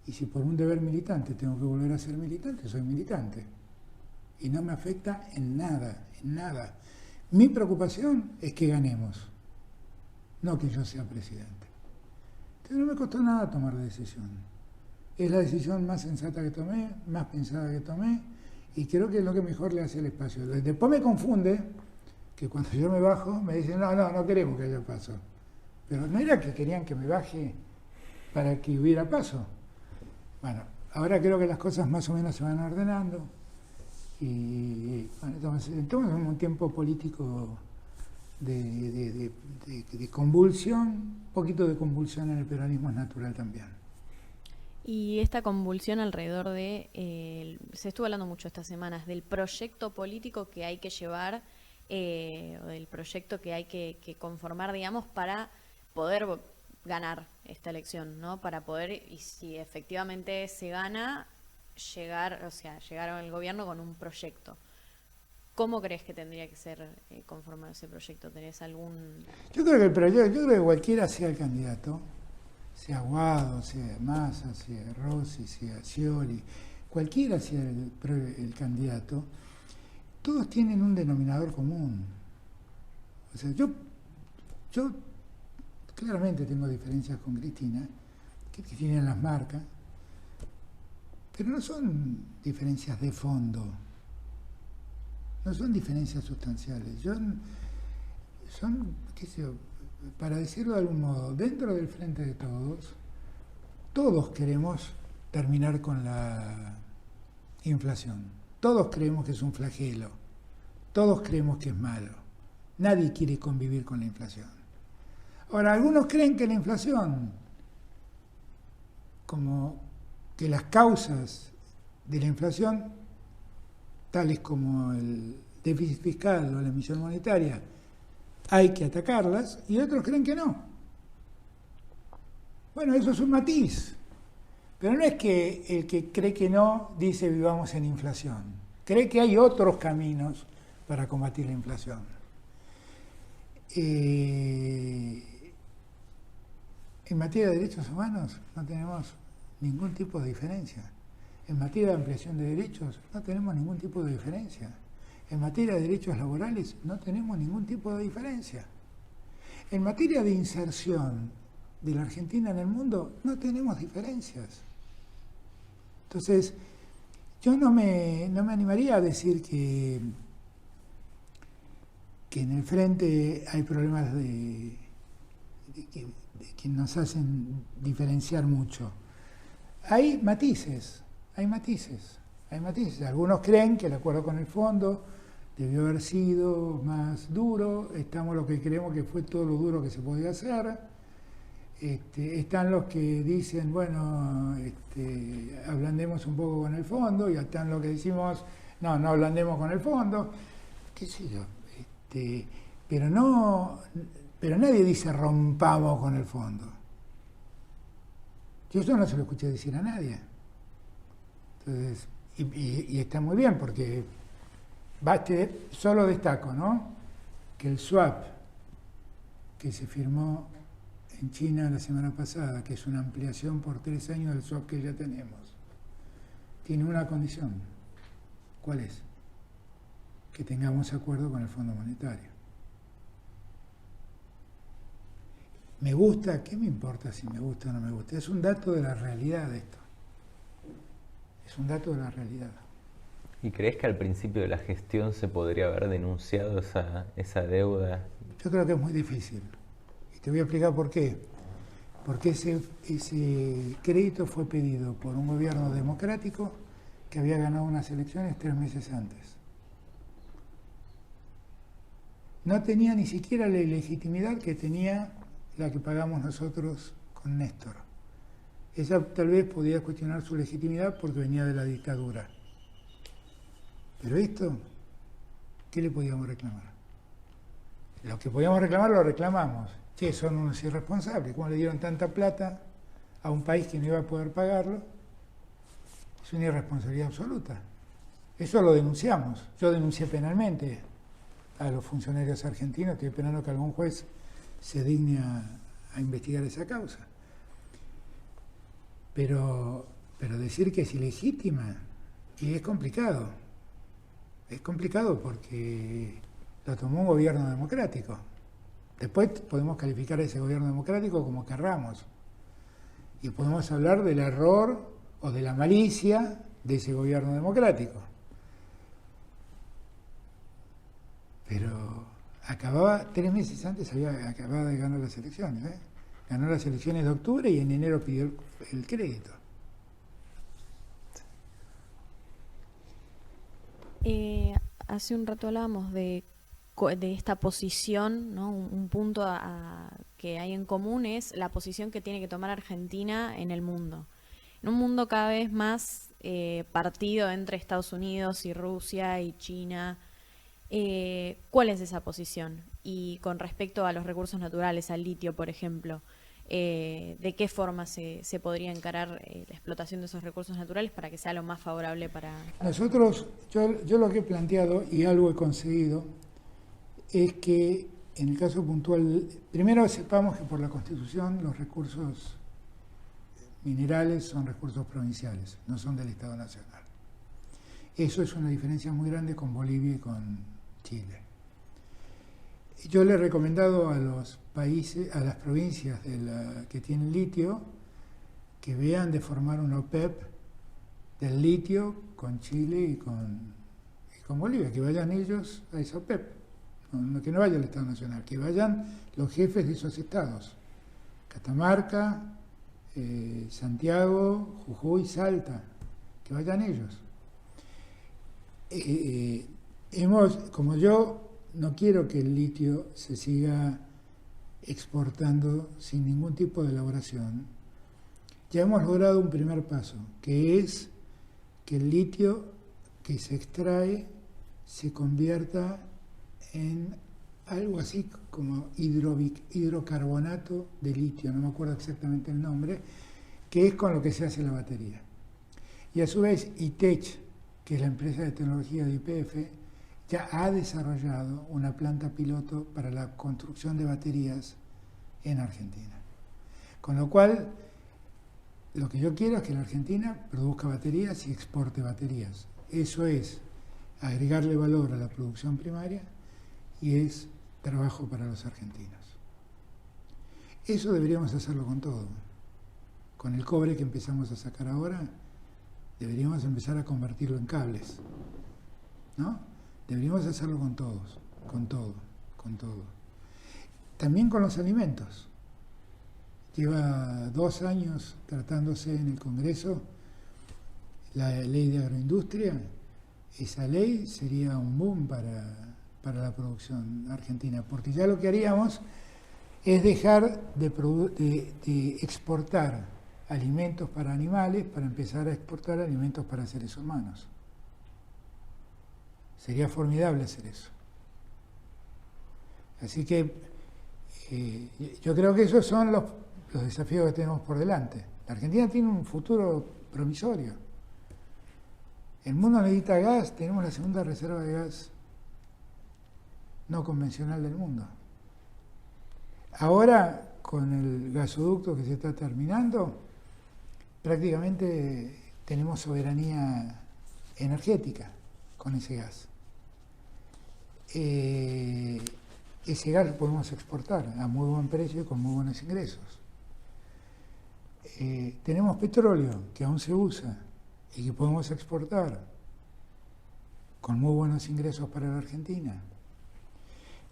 Y si por un deber militante tengo que volver a ser militante, soy militante. Y no me afecta en nada, en nada. Mi preocupación es que ganemos, no que yo sea presidente. Entonces no me costó nada tomar la decisión. Es la decisión más sensata que tomé, más pensada que tomé, y creo que es lo que mejor le hace al espacio. Después me confunde que cuando yo me bajo me dicen, no queremos que haya paso. Pero no era que querían que me baje para que hubiera paso. Bueno, ahora creo que las cosas más o menos se van ordenando. Y bueno, estamos en un tiempo político de convulsión, un poquito de convulsión en el peronismo es natural también. Y esta convulsión alrededor se estuvo hablando mucho estas semanas, del proyecto político que hay que llevar, o del proyecto que hay que conformar, digamos, para poder ganar esta elección, ¿no? Para poder, y si efectivamente se gana, llegar al gobierno con un proyecto. ¿Cómo crees que tendría que ser conformado ese proyecto? ¿Tenés algún...? Yo creo que cualquiera sea el candidato, sea Aguado, sea Massa, sea Rossi, sea Scioli, cualquiera sea el candidato, todos tienen un denominador común. O sea, yo claramente tengo diferencias con Cristina, que tienen las marcas, pero no son diferencias de fondo, no son diferencias sustanciales, son, qué sé yo, para decirlo de algún modo, dentro del Frente de todos queremos terminar con la inflación, todos creemos que es un flagelo, todos creemos que es malo, nadie quiere convivir con la inflación. Ahora, algunos creen que la inflación, como que las causas de la inflación, tales como el déficit fiscal o la emisión monetaria, hay que atacarlas, y otros creen que no. Bueno, eso es un matiz, pero no es que el que cree que no dice vivamos en inflación, cree que hay otros caminos para combatir la inflación. En materia de derechos humanos no tenemos ningún tipo de diferencia. En materia de ampliación de derechos no tenemos ningún tipo de diferencia. En materia de derechos laborales no tenemos ningún tipo de diferencia. En materia de inserción de la Argentina en el mundo no tenemos diferencias. Entonces, yo no me animaría a decir que en el frente hay problemas que nos hacen diferenciar mucho. Hay matices. Algunos creen que el acuerdo con el fondo debió haber sido más duro, estamos los que creemos que fue todo lo duro que se podía hacer, están los que dicen, bueno, ablandemos un poco con el fondo, y están los que decimos, no ablandemos con el fondo, qué sé yo, pero nadie dice rompamos con el fondo. Yo eso no se lo escuché decir a nadie. Entonces, y está muy bien, porque solo destaco, ¿no?, que el swap que se firmó en China la semana pasada, que es una ampliación por 3 años del swap que ya tenemos, tiene una condición. ¿Cuál es? Que tengamos acuerdo con el Fondo Monetario. ¿Me gusta? ¿Qué me importa si me gusta o no me gusta? Es un dato de la realidad esto. Es un dato de la realidad. ¿Y crees que al principio de la gestión se podría haber denunciado esa deuda? Yo creo que es muy difícil. Y te voy a explicar por qué. Porque ese crédito fue pedido por un gobierno democrático que había ganado unas elecciones 3 meses antes. No tenía ni siquiera la legitimidad que tenía la que pagamos nosotros con Néstor. Ella tal vez podía cuestionar su legitimidad porque venía de la dictadura. Pero esto, ¿qué le podíamos reclamar? Lo que podíamos reclamar lo reclamamos. Che, son unos irresponsables. ¿Cómo le dieron tanta plata a un país que no iba a poder pagarlo? Es una irresponsabilidad absoluta. Eso lo denunciamos. Yo denuncié penalmente a los funcionarios argentinos. Estoy esperando que algún juez se digne a investigar esa causa. Pero decir que es ilegítima, y es complicado. Es complicado porque lo tomó un gobierno democrático. Después podemos calificar a ese gobierno democrático como querramos. Y podemos hablar del error o de la malicia de ese gobierno democrático. Pero 3 meses antes acababa de ganar las elecciones. Ganó las elecciones de octubre y en enero pidió el crédito. Hace un rato hablábamos de esta posición, ¿no? Un punto que hay en común es la posición que tiene que tomar Argentina en el mundo. En un mundo cada vez más partido entre Estados Unidos y Rusia y China, ¿cuál es esa posición? Y con respecto a los recursos naturales, al litio, por ejemplo, ¿de qué forma se podría encarar la explotación de esos recursos naturales para que sea lo más favorable para...? Nosotros, yo lo que he planteado, y algo he conseguido, es que en el caso puntual, primero sepamos que por la Constitución los recursos minerales son recursos provinciales, no son del Estado Nacional. Eso es una diferencia muy grande con Bolivia y con Chile. Yo le he recomendado a los países, a las provincias que tienen litio, que vean de formar una OPEP del litio con Chile y con Bolivia, que vayan ellos a esa OPEP, que no vaya el Estado Nacional, que vayan los jefes de esos estados, Catamarca, Santiago, Jujuy, Salta, que vayan ellos. Como yo no quiero que el litio se siga exportando sin ningún tipo de elaboración, ya hemos logrado un primer paso, que es que el litio que se extrae se convierta en algo así como hidrocarbonato de litio, no me acuerdo exactamente el nombre, que es con lo que se hace la batería. Y a su vez ITECH, que es la empresa de tecnología de YPF, ya ha desarrollado una planta piloto para la construcción de baterías en Argentina. Con lo cual, lo que yo quiero es que la Argentina produzca baterías y exporte baterías. Eso es agregarle valor a la producción primaria y es trabajo para los argentinos. Eso deberíamos hacerlo con todo. Con el cobre que empezamos a sacar ahora, deberíamos empezar a convertirlo en cables, ¿no? Deberíamos hacerlo con todos, con todo. También con los alimentos. Lleva 2 años tratándose en el Congreso la ley de agroindustria. Esa ley sería un boom para la producción argentina, porque ya lo que haríamos es dejar de exportar alimentos para animales para empezar a exportar alimentos para seres humanos. Sería formidable hacer eso. Así que yo creo que esos son los desafíos que tenemos por delante. La Argentina tiene un futuro promisorio. El mundo necesita gas, tenemos la segunda reserva de gas no convencional del mundo. Ahora, con el gasoducto que se está terminando, prácticamente tenemos soberanía energética con ese gas. Ese gas lo podemos exportar a muy buen precio y con muy buenos ingresos. Tenemos petróleo que aún se usa y que podemos exportar con muy buenos ingresos para la Argentina.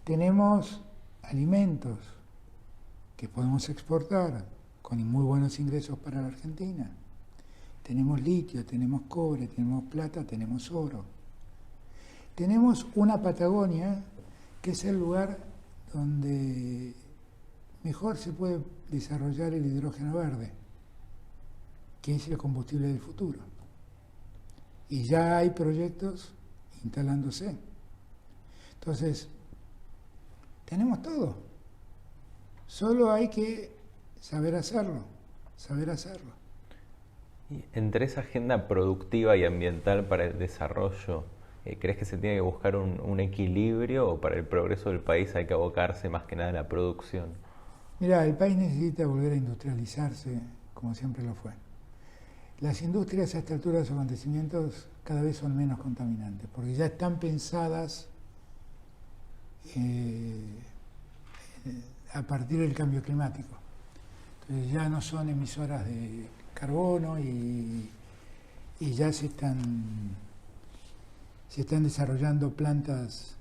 Tenemos alimentos que podemos exportar con muy buenos ingresos para la Argentina. Tenemos litio, tenemos cobre, tenemos plata, tenemos oro. Tenemos una Patagonia que es el lugar donde mejor se puede desarrollar el hidrógeno verde, que es el combustible del futuro. Y ya hay proyectos instalándose. Entonces, tenemos todo. Solo hay que saber hacerlo. Y entre esa agenda productiva y ambiental para el desarrollo, ¿crees que se tiene que buscar un equilibrio o para el progreso del país hay que abocarse más que nada a la producción? Mirá, el país necesita volver a industrializarse como siempre lo fue. Las industrias a esta altura de los acontecimientos cada vez son menos contaminantes, porque ya están pensadas a partir del cambio climático. Entonces ya no son emisoras de carbono y ya se están desarrollando plantas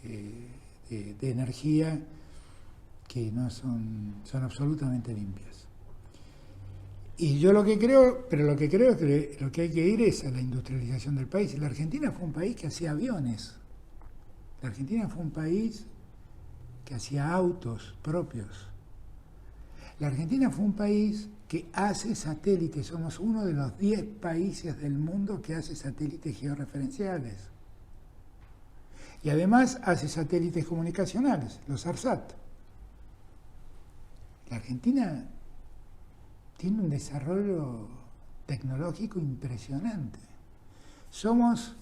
de energía que no son absolutamente limpias. Y yo lo que creo es que lo que hay que ir es a la industrialización del país. La Argentina fue un país que hacía aviones. La Argentina fue un país que hacía autos propios. La Argentina fue un país que hace satélites. Somos uno de los 10 países del mundo que hace satélites georreferenciales. Y además hace satélites comunicacionales, los ARSAT. La Argentina tiene un desarrollo tecnológico impresionante. Somos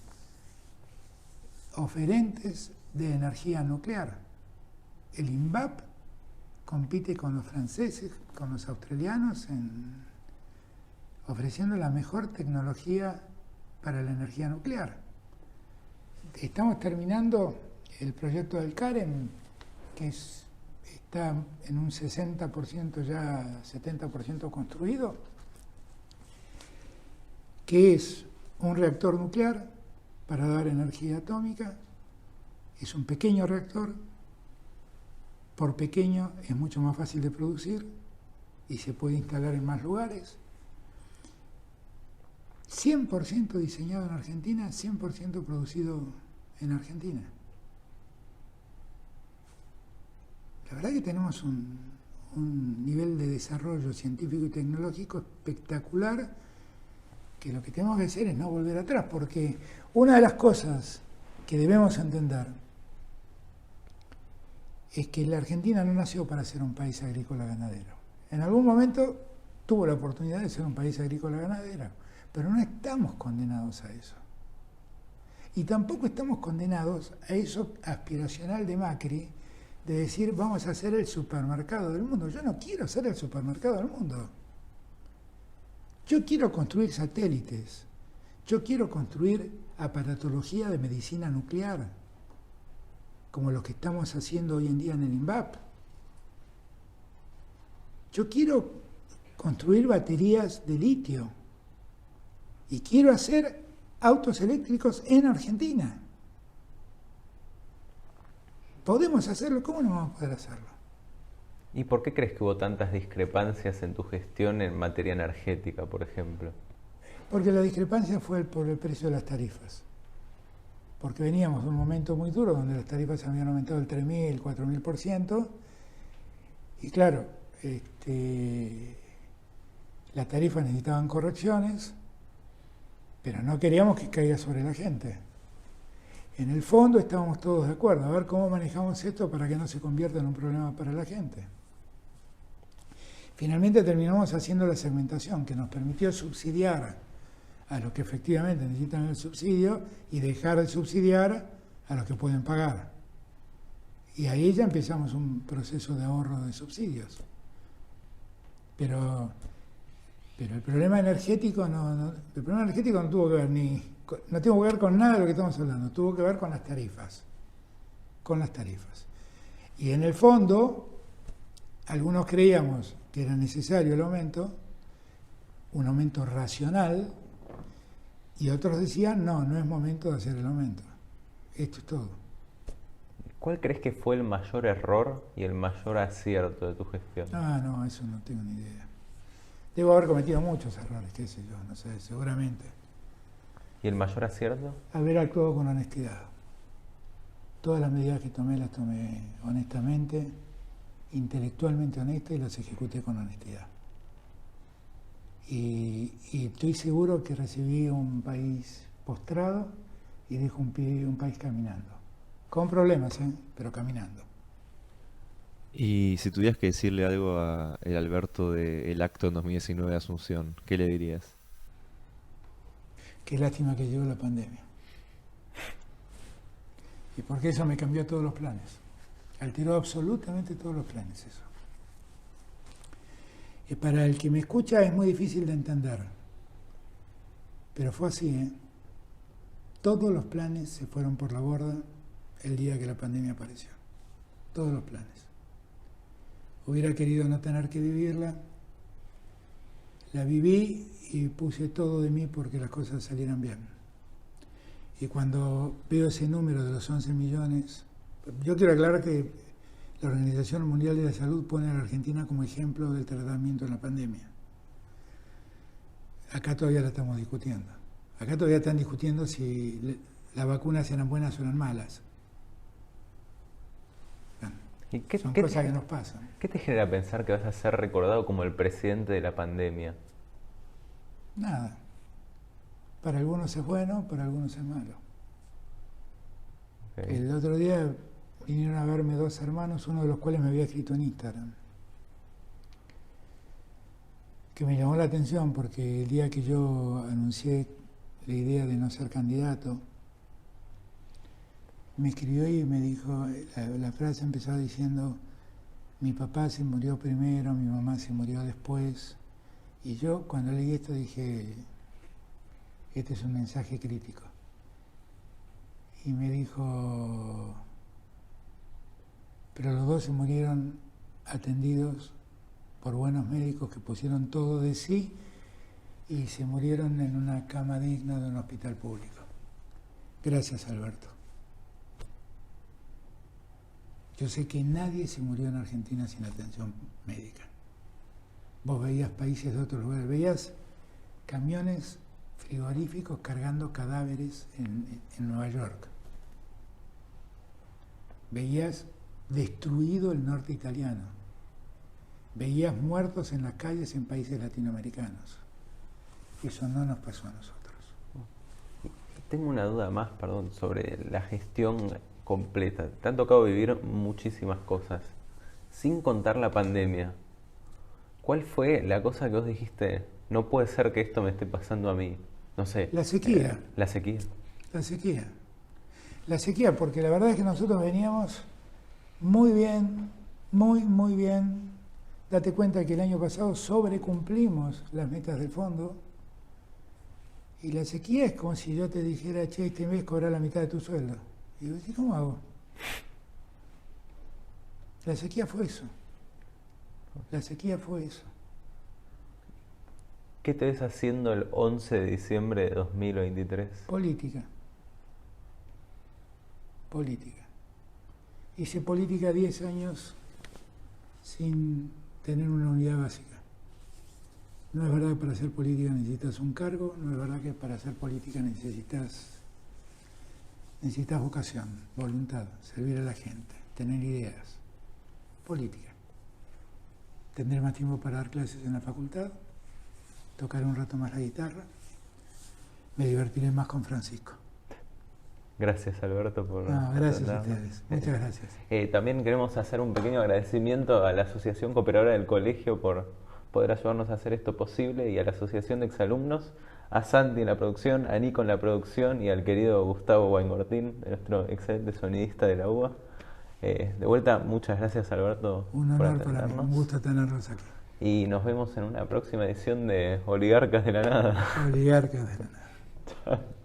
oferentes de energía nuclear. El INVAP compite con los franceses, con los australianos, ofreciendo la mejor tecnología para la energía nuclear. Estamos terminando el proyecto del CAREM, que está en un 60% ya, 70% construido, que es un reactor nuclear para dar energía atómica. Es un pequeño reactor, por pequeño es mucho más fácil de producir y se puede instalar en más lugares. 100% diseñado en Argentina, 100% producido en Argentina. La verdad que tenemos un nivel de desarrollo científico y tecnológico espectacular, que lo que tenemos que hacer es no volver atrás, porque una de las cosas que debemos entender es que la Argentina no nació para ser un país agrícola ganadero. En algún momento tuvo la oportunidad de ser un país agrícola ganadero, pero no estamos condenados a eso. Y tampoco estamos condenados a eso aspiracional de Macri, de decir vamos a ser el supermercado del mundo. Yo no quiero ser el supermercado del mundo. Yo quiero construir satélites. Yo quiero construir aparatología de medicina nuclear, como lo que estamos haciendo hoy en día en el INVAP. Yo quiero construir baterías de litio y quiero hacer autos eléctricos en Argentina. ¿Podemos hacerlo? ¿Cómo no vamos a poder hacerlo? ¿Y por qué crees que hubo tantas discrepancias en tu gestión en materia energética, por ejemplo? Porque la discrepancia fue por el precio de las tarifas. Porque veníamos de un momento muy duro donde las tarifas habían aumentado el 3.000, 4.000%. Y claro, las tarifas necesitaban correcciones, pero no queríamos que caiga sobre la gente. En el fondo estábamos todos de acuerdo, a ver cómo manejamos esto para que no se convierta en un problema para la gente. Finalmente terminamos haciendo la segmentación que nos permitió subsidiar a los que efectivamente necesitan el subsidio y dejar de subsidiar a los que pueden pagar. Y ahí ya empezamos un proceso de ahorro de subsidios. Pero el problema energético no tuvo que ver no tuvo que ver con nada de lo que estamos hablando, tuvo que ver con las tarifas. Con las tarifas. Y en el fondo, algunos creíamos que era necesario el aumento, un aumento racional, y otros decían, no es momento de hacer el aumento. Esto es todo. ¿Cuál crees que fue el mayor error y el mayor acierto de tu gestión? No, eso no tengo ni idea. Debo haber cometido muchos errores, qué sé yo, no sé, seguramente. ¿Y el mayor acierto? Haber actuado con honestidad. Todas las medidas que tomé las tomé honestamente, intelectualmente honesta, y las ejecuté con honestidad. Y estoy seguro que recibí un país postrado y dejo un país caminando. Con problemas, pero caminando. Y si tuvieras que decirle algo a el Alberto del acto en 2019 de Asunción, ¿qué le dirías? Qué lástima que llegó la pandemia. Y porque eso me cambió todos los planes. Alteró absolutamente todos los planes eso. Para el que me escucha es muy difícil de entender, pero fue así, ¿eh? Todos los planes se fueron por la borda el día que la pandemia apareció. Todos los planes. Hubiera querido no tener que vivirla. La viví y puse todo de mí porque las cosas salieran bien. Y cuando veo ese número de los 11 millones, yo quiero aclarar que la Organización Mundial de la Salud pone a la Argentina como ejemplo del tratamiento en la pandemia. Acá todavía la estamos discutiendo. Acá todavía están discutiendo si las vacunas eran buenas o eran malas. Bueno, ¿Y qué, son qué cosas te, que nos pasan. qué te genera pensar que vas a ser recordado como el presidente de la pandemia? Nada. Para algunos es bueno, para algunos es malo. Ok. El otro día vinieron a verme dos hermanos, uno de los cuales me había escrito en Instagram, que me llamó la atención porque el día que yo anuncié la idea de no ser candidato, me escribió y me dijo, la frase empezaba diciendo, mi papá se murió primero, mi mamá se murió después, y yo cuando leí esto dije, este es un mensaje crítico. Y me dijo, pero los dos se murieron atendidos por buenos médicos que pusieron todo de sí y se murieron en una cama digna de un hospital público. Gracias, Alberto. Yo sé que nadie se murió en Argentina sin atención médica. Vos veías países de otros lugares, veías camiones frigoríficos cargando cadáveres en Nueva York. Veías destruido el norte italiano. Veías muertos en las calles en países latinoamericanos. Eso no nos pasó a nosotros. Tengo una duda más, perdón, sobre la gestión completa. Te han tocado vivir muchísimas cosas, sin contar la pandemia. ¿Cuál fue la cosa que vos dijiste, no puede ser que esto me esté pasando a mí? No sé. La sequía. La sequía. La sequía. La sequía, porque la verdad es que nosotros veníamos muy bien, muy bien. Date cuenta que el año pasado sobrecumplimos las metas del fondo. Y la sequía es como si yo te dijera, che, este mes cobra la mitad de tu sueldo. Y yo, ¿cómo hago? La sequía fue eso. La sequía fue eso. ¿Qué te ves haciendo el 11 de diciembre de 2023? Política. Política. Hice política 10 años sin tener una unidad básica. No es verdad que para hacer política necesitas un cargo, no es verdad que para hacer política necesitas vocación, voluntad, servir a la gente, tener ideas. Política. Tendré más tiempo para dar clases en la facultad, tocar un rato más la guitarra, me divertiré más con Francisco. Gracias, Alberto, por gracias a atendernos. ustedes, muchas gracias. También queremos hacer un pequeño agradecimiento a la Asociación Cooperadora del Colegio por poder ayudarnos a hacer esto posible, y a la Asociación de Exalumnos, a Santi en la producción, a Nico en la producción y al querido Gustavo Weingartín, nuestro excelente sonidista de la UBA. De vuelta, muchas gracias, Alberto, Un por honor para mí, atendernos. un gusto tenerlos aquí. Y nos vemos en una próxima edición de Oligarcas de la Nada. Oligarcas de la nada. Chao.